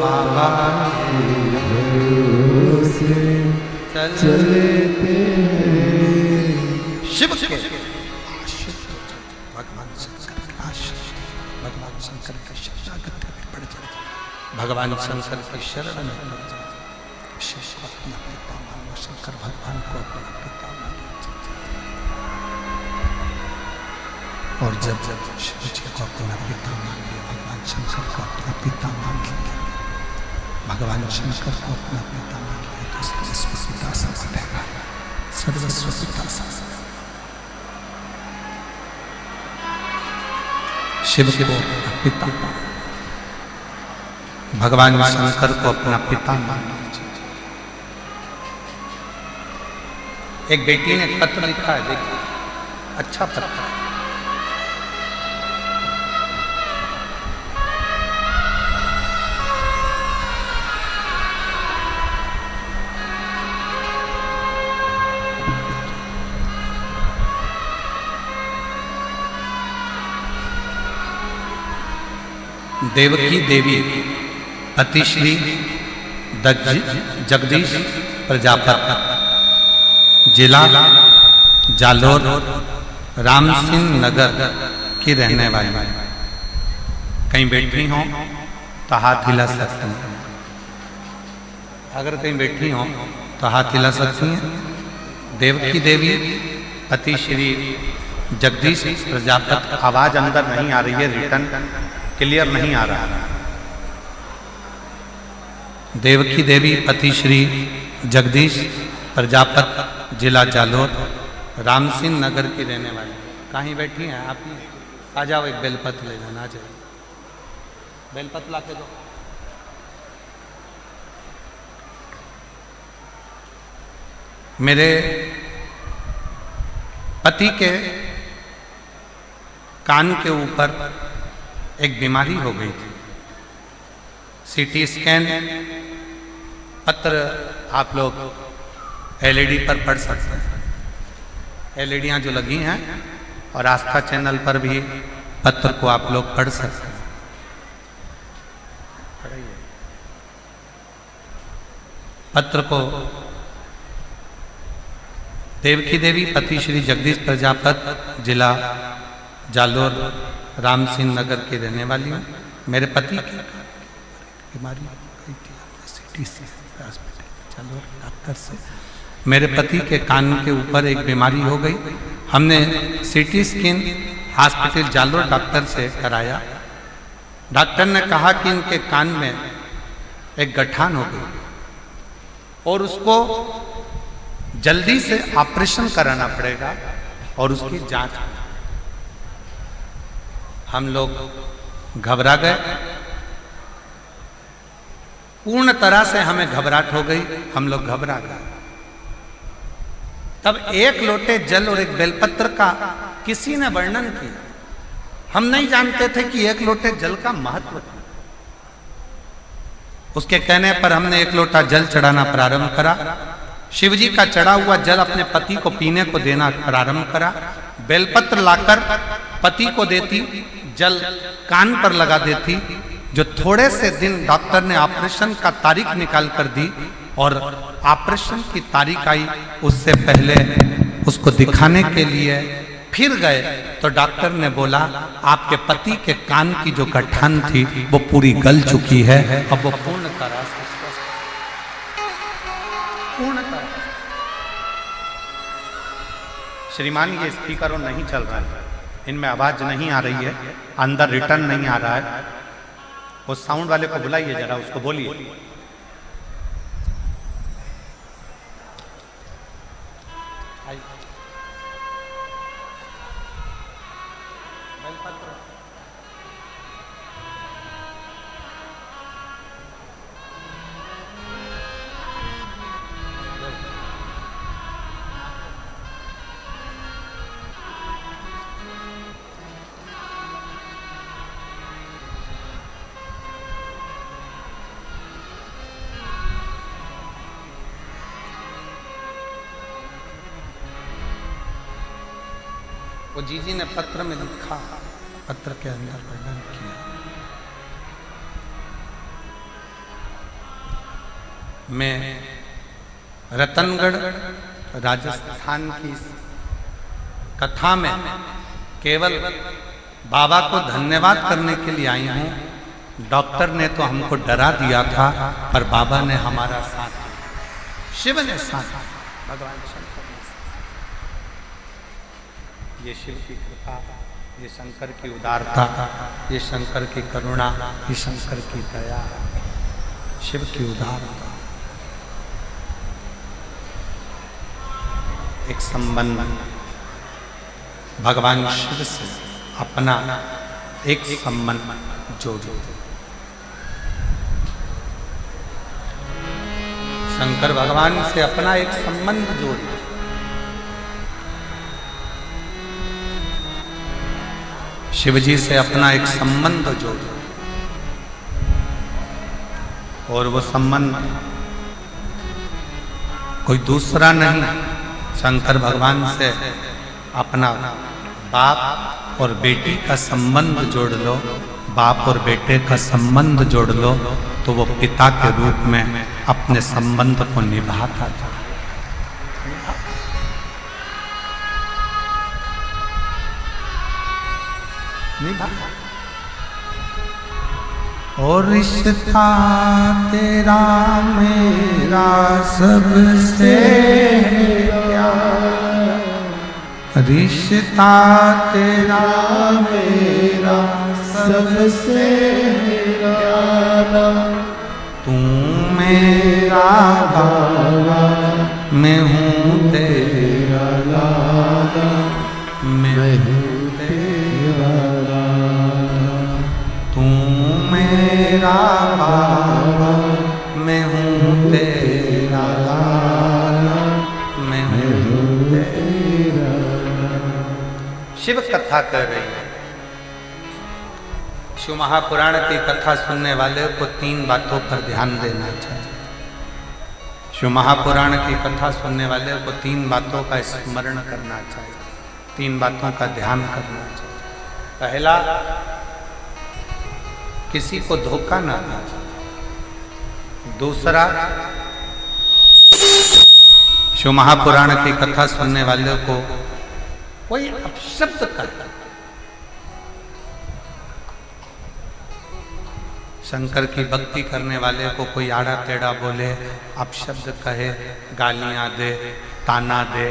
बाबा के भरोसे चलते हैं। शिव के भगवान शंकर के आश्रय, भगवान शंकर के शरणागत में पड़ जाए, भगवान शंकर की शरण में पड़ जाए। शिव को अपना पिता मानो, शंकर भगवान को अपना पिता मानो। और जब जब शिव जी को अपना पिता मान लिया, भगवान शंकर को अपना पिता मान लिया, भगवान शंकर को अपना पिता मान लिया, तो सर्वस्व पिता सा बनेगा, सर्वस्व पिता सा। शिव को अपना पिता, भगवान शंकर को अपना पिता मान लीजिए। एक बेटी ने पत्र लिखा है, देखिए, अच्छा पत्र। देवकी देवी अतिश्री जगदीश प्रजापति, जिला जालोर, राम सिंह नगर की रहने वाली। कहीं बैठी हो तो हाथ हिला सकती हैं, अगर कहीं बैठी हो तो हाथ हिला सकती हैं। देवकी देवी अतिश्री जगदीश प्रजापति। आवाज अंदर नहीं आ रही है, रिटर्न क्लियर नहीं आ रहा। देवकी देवी पतिश्री जगदीश प्रजापति, जिला जालोर, राम सिंह नगर की रहने वाली। कहीं बैठी हैं आप? आ जाओ, एक बेलपत्र ले जाना। आ जाओ, बेलपत्र ला के दो। मेरे पति के कान के ऊपर एक बीमारी हो गई थी। सीटी स्कैन पत्र आप लोग एलईडी पर पढ़ सकते हैं। एलईडियाँ जो लगी हैं, और आस्था चैनल पर भी पत्र को आप लोग पढ़ सकते हैं। पत्र को देवकी देवी पति श्री जगदीश प्रजापति, जिला जालोर, राम सिंह नगर की रहने वाली हूँ। मेरे पति की बीमारी हो गई थी, सिटी से जालोर डॉक्टर से। मेरे पति के कान के ऊपर एक बीमारी हो गई। हमने CT scan hospital Jalore doctor से कराया। डॉक्टर ने कहा कि इनके कान में एक गठान हो गई और उसको जल्दी से ऑपरेशन कराना पड़ेगा और उसकी जांच। हम लोग घबरा गए, पूर्ण तरह से हमें घबराहट हो गई। हम लोग घबरा गए। तब एक लोटे जल और एक बेलपत्र का किसी ने वर्णन किया। हम नहीं जानते थे कि एक लोटे जल का महत्व था। उसके कहने पर हमने एक लोटा जल चढ़ाना प्रारंभ करा। शिवजी का चढ़ा हुआ जल अपने पति को पीने को देना प्रारंभ करा। बेलपत्र लाकर पति को देती, जल कान पर लगा देती। जो थोड़े से दिन डॉक्टर ने ऑपरेशन का तारीख निकाल कर दी और ऑपरेशन की तारीख आई, उससे पहले उसको दिखाने के लिए फिर गए तो डॉक्टर ने बोला आपके पति के कान की जो गठान थी वो पूरी गल चुकी है, अब वो पूर्ण तरह से श्रीमान ये स्पीकरों नहीं चल रहा है, इनमें आवाज नहीं आ रही है, अंदर रिटर्न नहीं आ रहा है। वो साउंड वाले को बुलाइए जरा, उसको बोलिए। वो जीजी ने पत्र में लिखा, पत्र के अंदर वर्णन किया। मैं रतनगढ़ राजस्थान की कथा में केवल बाबा को धन्यवाद करने के लिए आई हूं। डॉक्टर ने तो हमको डरा दिया था, पर बाबा ने हमारा साथ दिया, शिव ने साथ दिया, भगवान शंकर ने साथ दिया। ये शिव की कृपा, ये शंकर की उदारता, ये शंकर की करुणा, ये शंकर की दया, शिव की उदारता। एक संबंध भगवान शिव से अपना एक संबंध जोड़ो। शंकर भगवान से अपना एक संबंध जोड़ो। शिव जी से अपना एक संबंध जोड़ो, और वो संबंध कोई दूसरा नहीं, शंकर भगवान से अपना बाप और बेटी का संबंध जोड़ लो। बाप और बेटे का संबंध जोड़ लो तो वो पिता के रूप में अपने संबंध को निभाता था। और रिश्ता तेरा मेरा सबसे रिश्ता तेरा मेरा सबसे प्यारा, तू मेरा बाबा, मैं हूँ तेरा लाला, मैं हूँ तेरा लाला। तू मेरा बाबा, मैं हूँ तेरा लाला, मैं हूँ तेरा लाला। शिव कथा कर रही है। शिव महापुराण की कथा सुनने वाले को 3 बातों पर ध्यान देना चाहिए। शिव महापुराण की कथा सुनने वाले को 3 बातों का स्मरण करना चाहिए, 3 बातों का ध्यान करना चाहिए। पहला, किसी को धोखा ना देना। दूसरा, शिव महापुराण की कथा सुनने वाले को कोई अपशब्द करता, शंकर की भक्ति करने वाले को कोई आड़ा टेढ़ा बोले, अपशब्द कहे, गालियां दे, ताना दे,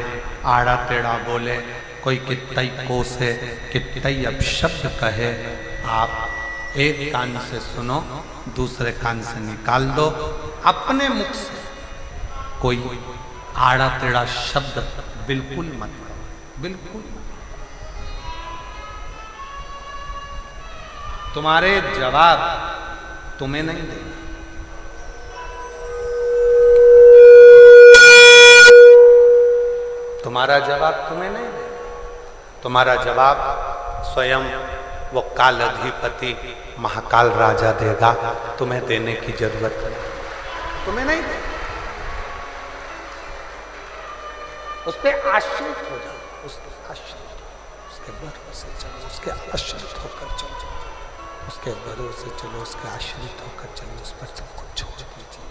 आड़ा टेढ़ा बोले, कोई कितई कोसे, कितई अपशब्द कहे, आप एक कान से सुनो, दूसरे कान से निकाल दो। अपने मुख से कोई आड़ा टेढ़ा शब्द बिल्कुल मत करो, बिल्कुल मत। तुम्हारे जवाब तुम्हें नहीं देना। तुम्हारा जवाब तुम्हें नहीं देना। तुम्हारा जवाब स्वयं वो काल अधिपति महाकाल राजा देगा। तुम्हें देने की जरूरत नहीं, तुम्हें नहीं देना। उस पर आश्रित हो जाओ, उसके भरोसे चलो, उसके आश्रित होकर चलो, उसके भरोसे चलो, उसके आश्रित होकर चलो। उस पर सब कुछ छोड़ दीजिए,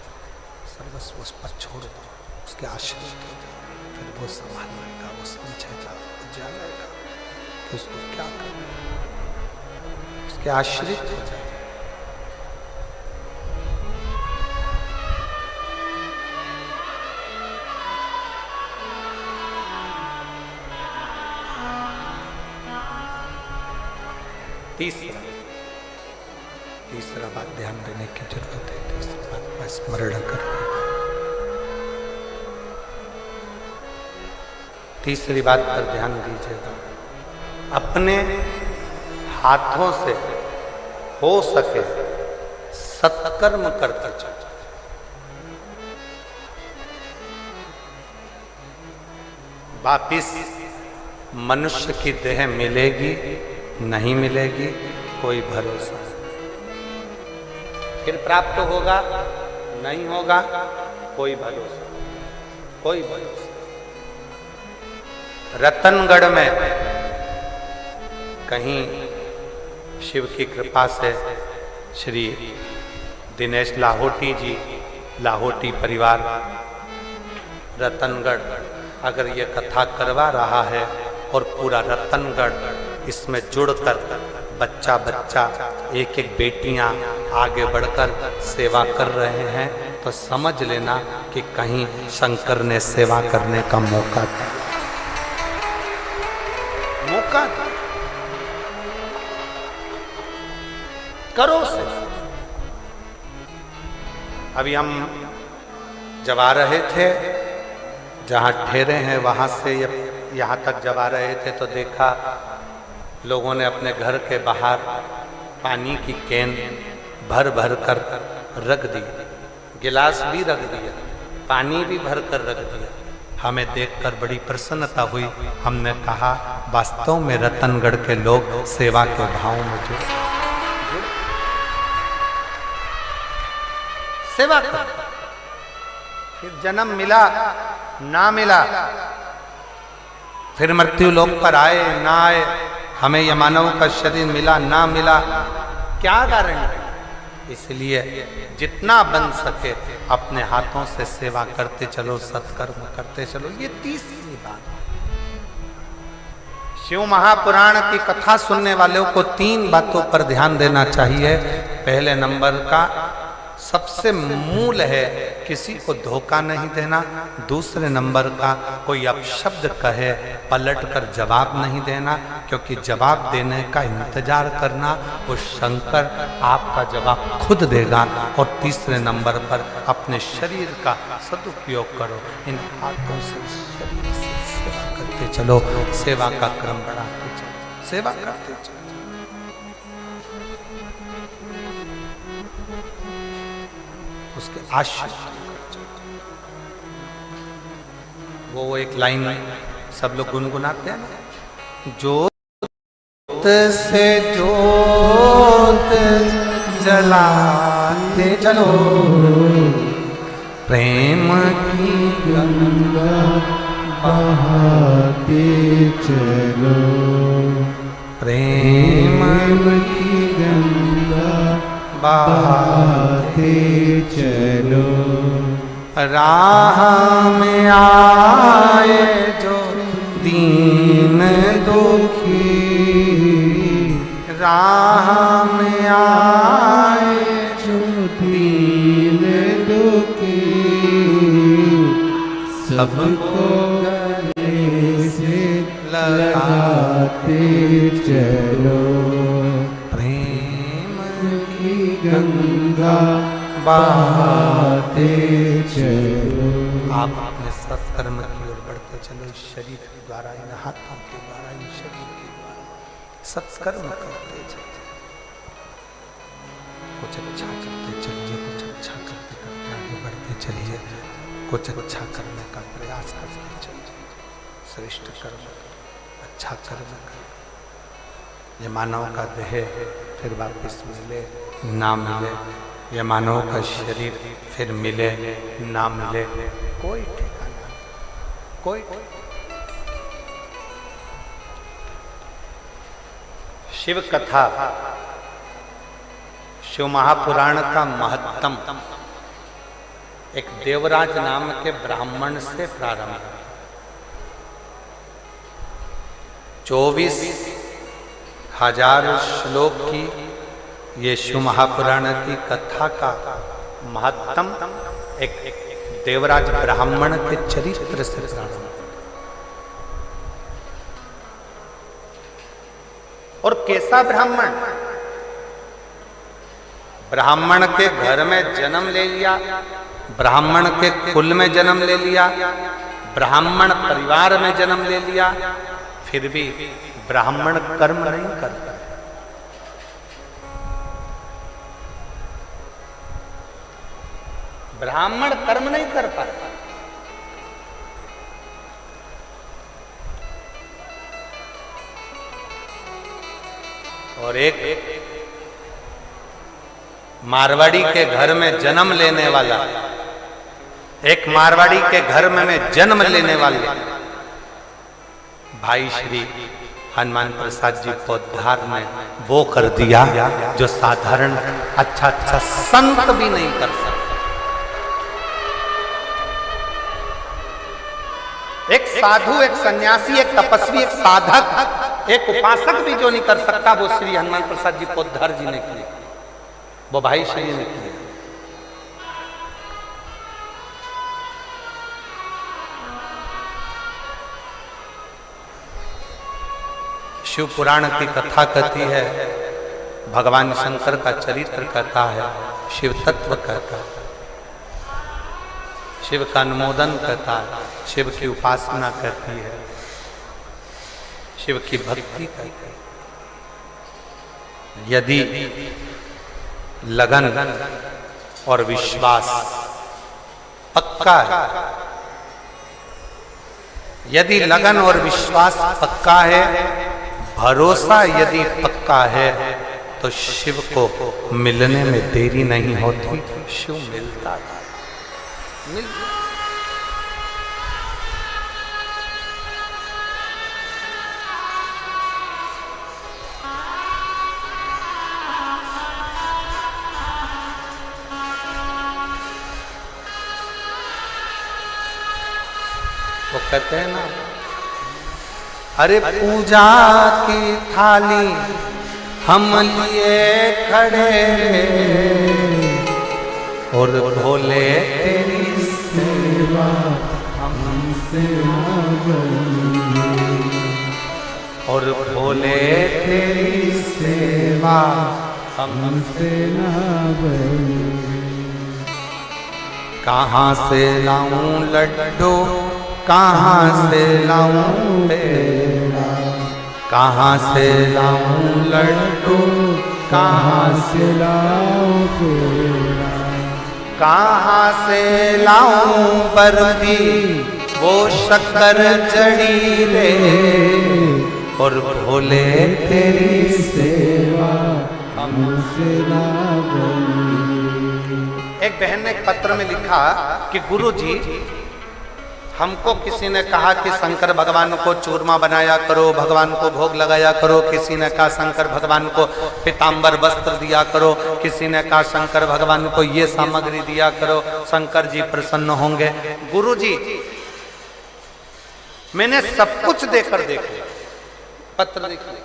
सर्वस्व उस पर छोड़ दो, उसके आश्रित हो जाओ। फिर वो संभाल लेगा, वो समझेगा, वो जानेगा कि उसको क्या करना है। उसके आश्रित हो जाए। तीसरा बात ध्यान देने की जरूरत है। तीसरी बात का स्मरण करिएगा। तीसरी बात पर ध्यान दीजिएगा। अपने हाथों से हो सके सत्कर्म करते चलो। वापिस मनुष्य की देह मिलेगी नहीं मिलेगी कोई भरोसा नहीं। फिर प्राप्त होगा नहीं होगा कोई भरोसा, कोई भरोसा। रतनगढ़ में कहीं शिव की कृपा से श्री दिनेश लाहोटी जी, लाहोटी परिवार रतनगढ़ अगर ये कथा करवा रहा है और पूरा रतनगढ़ इसमें जुड़कर बच्चा बच्चा एक एक बेटियां आगे बढ़कर सेवा कर रहे हैं, तो समझ लेना कि कहीं शंकर ने सेवा करने का मौका दिया। मौका करो से। अभी हम जब आ रहे थे, जहाँ ठहरे हैं वहाँ से यहाँ तक जब आ रहे थे तो देखा लोगों ने अपने घर के बाहर पानी की कैन भर भर कर रख दी, गिलास भी रख दिया, पानी भी भर कर रख दिया। हमें देखकर बड़ी प्रसन्नता हुई। हमने कहा वास्तव में रतनगढ़ के लोग सेवा के भाव में जुड़े, सेवा कर। फिर जन्म मिला ना मिला, फिर मृत्यु लोक पर आए ना आए, हमें यह मानव का शरीर मिला ना मिला, क्या गारंटी। इसलिए जितना बन सके अपने हाथों से सेवा करते चलो, सत्कर्म करते चलो। ये तीसरी बात। शिव महापुराण की कथा सुनने वालों को 3 बातों पर ध्यान देना चाहिए। पहले नंबर का सबसे मूल है किसी को धोखा नहीं देना। दूसरे नंबर का कोई अपशब्द कहे पलट कर जवाब नहीं देना, क्योंकि जवाब देने का इंतजार करना वो शंकर आपका जवाब खुद देगा। और तीसरे नंबर पर अपने शरीर का सदुपयोग करो। इन हाथों से शरीर से सेवा करते चलो, सेवा का क्रम बढ़ाते चलो, सेवा करते चलो। उसके आश्रय वो एक लाइन सब लोग गुनगुनाते हैं ना, जोत से जोत जलाते चलो, प्रेम की गंगा बहाते चलो, प्रेम की गंगा बहाते चलो। राह में आए जो दीन दुखी, राह में आए जो दीन दुखी, सबको गले से लगाते चलो, प्रेम की गंगा बहाते चलो। आप अपने सत्कर्म की ओर बढ़ते चलो। इस शरीर के द्वारा, इन हाथों के द्वारा, इन शरीर के द्वारा सत्कर्म करते चलिए। कुछ अच्छा करते चलिए, कुछ अच्छा करते करते आगे बढ़ते चलिए, कुछ अच्छा करने का प्रयास करते चलिए। श्रेष्ठ कर्म, अच्छा कर्म कर। ये मानव का देह फिर वापस मिले ना मिले, ये मानव का शरीर फिर मिले ना मिले, कोई ठिकाना, कोई। शिव कथा, शिव महापुराण का महत्तम एक देवराज नाम के ब्राह्मण से प्रारंभ है। 24,000 श्लोक की ये शिव महापुराण की कथा का महत्तम एक देवराज ब्राह्मण के चरित्र से प्रारंभ। और कैसा ब्राह्मण? ब्राह्मण के घर में जन्म ले लिया, ब्राह्मण के कुल में जन्म ले लिया, ब्राह्मण परिवार में जन्म ले लिया, फिर भी ब्राह्मण कर्म नहीं करता। ब्राह्मण कर्म नहीं कर पाता। और एक मारवाड़ी के घर में जन्म लेने वाला, एक मारवाड़ी के घर में जन्म लेने वाले भाई श्री हनुमान प्रसाद जी पोद्दार ने वो कर दिया जो साधारण अच्छा संत भी नहीं कर सकता। एक साधु, एक सन्यासी, एक तपस्वी, एक साधक, एक उपासक भी जो नहीं कर सकता, वो श्री हनुमान प्रसाद जी पोद्दार जी ने किया, वो भाई श्री ने किया। शिव पुराण की कथा कहती है, भगवान शंकर का चरित्र कहता है, शिव तत्व कहता है, शिव का अनुमोदन कहता है, शिव की उपासना कहती है, शिव की भक्ति कहती है। यदि लगन और विश्वास पक्का है, यदि लगन और विश्वास पक्का है, भरोसा यदि पक्का है, तो शिव को मिलने में देरी नहीं होती, शिव मिलता है। वो कहते हैं ना, अरे पूजा की थाली हम लिए खड़े और भोले तेरी सेवा हमसे ना बनी, और भोले तेरी सेवा हमसे ना बनी। कहाँ से लाऊं लड्डू, कहाँ से लाऊं पेड़ा, कहाँ से लाऊं लड्डू, कहाँ से लाऊं पेड़ा, कहाँ से लाऊं बर्फी, वो शक्कर जड़ी रे, और भोले तेरी सेवा हमसे ना बनी। एक बहन ने एक पत्र में लिखा कि गुरुजी, हमको किसी ने कहा कि शंकर भगवान को चूरमा बनाया करो, भगवान को भोग लगाया करो, किसी ने कहा शंकर भगवान को पीताम्बर वस्त्र दिया करो, किसी ने कहा शंकर भगवान को ये सामग्री दिया करो, शंकर जी प्रसन्न होंगे। गुरुजी, मैंने सब कुछ देकर देख लिया, पत्र देख लिया,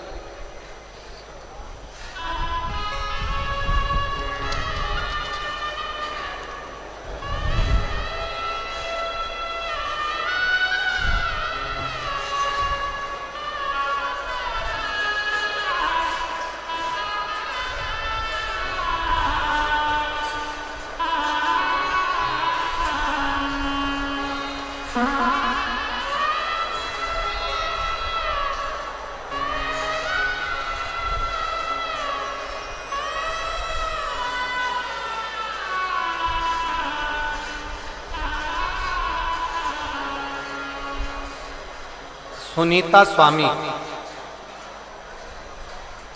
सुनीता स्वामी,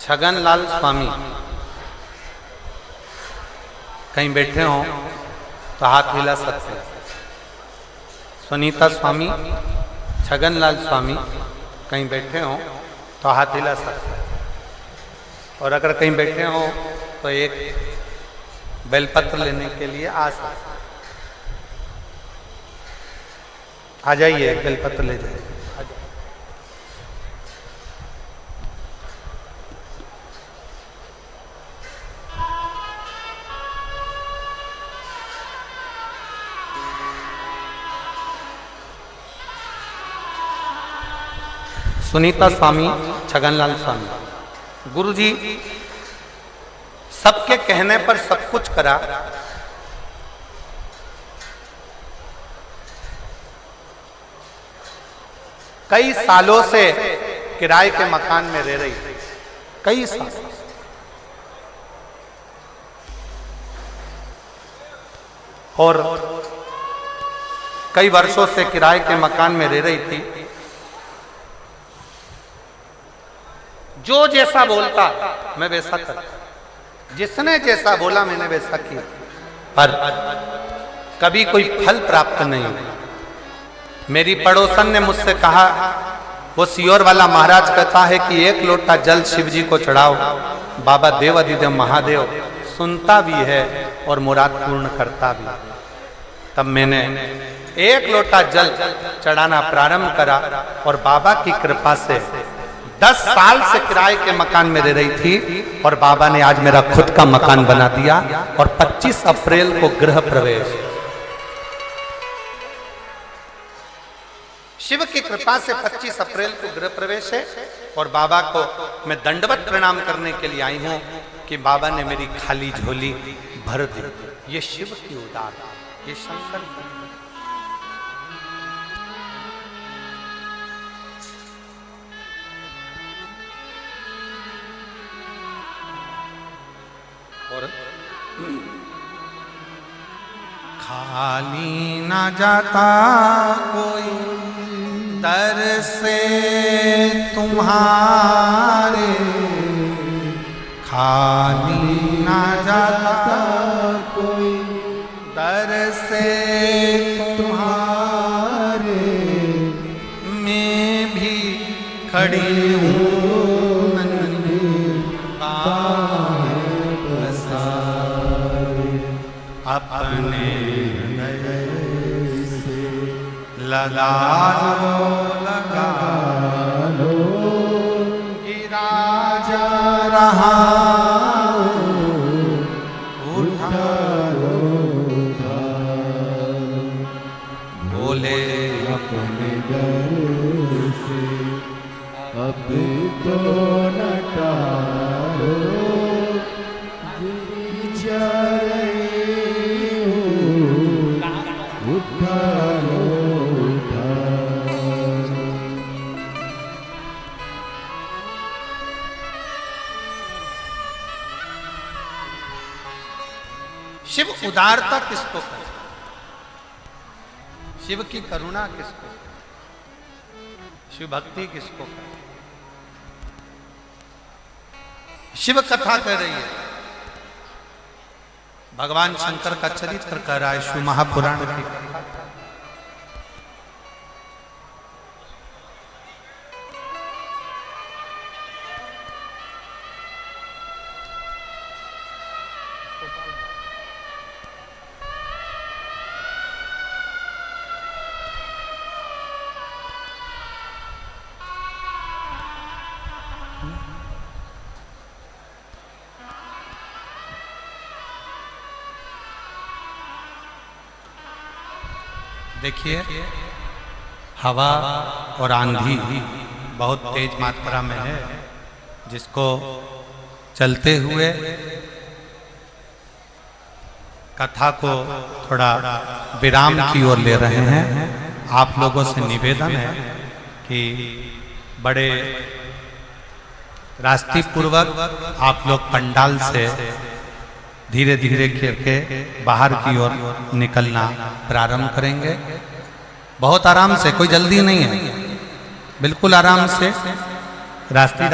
छगनलाल स्वामी कहीं बैठे हो तो हाथ हिला सकते हैं। सुनीता स्वामी, छगनलाल स्वामी कहीं बैठे हो तो हाथ हिला सकते हैं, और अगर कहीं बैठे हो तो एक बेलपत्र लेने के लिए आ सकते, आ जाइए, एक बेलपत्र ले जाइए। सुनीता स्वामी, छगनलाल स्वामी, गुरुजी सबके कहने पर सब कुछ करा, कई सालों से किराए के मकान में रह रही थी, कई साल, और कई वर्षों से किराए के मकान में रह रही थी। जो जैसा बोलता मैं वैसा करता, जिसने जैसा बोला मैंने वैसा किया, पर कभी कोई फल प्राप्त नहीं हुआ। मेरी पड़ोसन ने मुझसे कहा वो सियोर वाला महाराज कहता है कि 1 लोटा जल शिव जी को चढ़ाओ, बाबा देवाधिदेव महादेव सुनता भी है और मुराद पूर्ण करता भी। तब मैंने 1 लोटा जल चढ़ाना प्रारंभ करा और बाबा की कृपा से 10 साल से किराए के मकान में रह रही थी और बाबा ने आज मेरा खुद का मकान बना दिया और 25 अप्रैल को गृह प्रवेश। शिव की कृपा से 25 अप्रैल को गृह प्रवेश है और बाबा को मैं दंडवत प्रणाम करने के लिए आई हूं कि बाबा ने मेरी खाली झोली भर दी। ये शिव की उदारता, ये शंकर की। और खाली ना जाता कोई दर से तुम्हारे, खाली ना जाता कोई दर से तुम्हारे, मैं भी खड़ी हूँ अपने लगा लो गिरा जा रहा उठा लो बोले अपने घर से अब तो न टालो, जा रही हूँ उठा लो उठा। शिव उदारता किसको कहते? शिव की करुणा किसको कहते? शिव भक्ति किसको कहते? शिव कथा कह रही है, भगवान शंकर का चरित्र कह रहा है शिव महापुराण की कथा। देखिए हवा और आंधी बहुत तेज मात्रा में है, जिसको चलते हुए कथा को थोड़ा विराम की ओर ले रहे हैं। आप लोगों से निवेदन है कि बड़े रास्ती पूर्वक आप लोग पंडाल से धीरे धीरे करके बाहर की ओर निकलना प्रारंभ करेंगे। बहुत आराम से, कोई जल्दी नहीं है, बिल्कुल आराम से रास्ते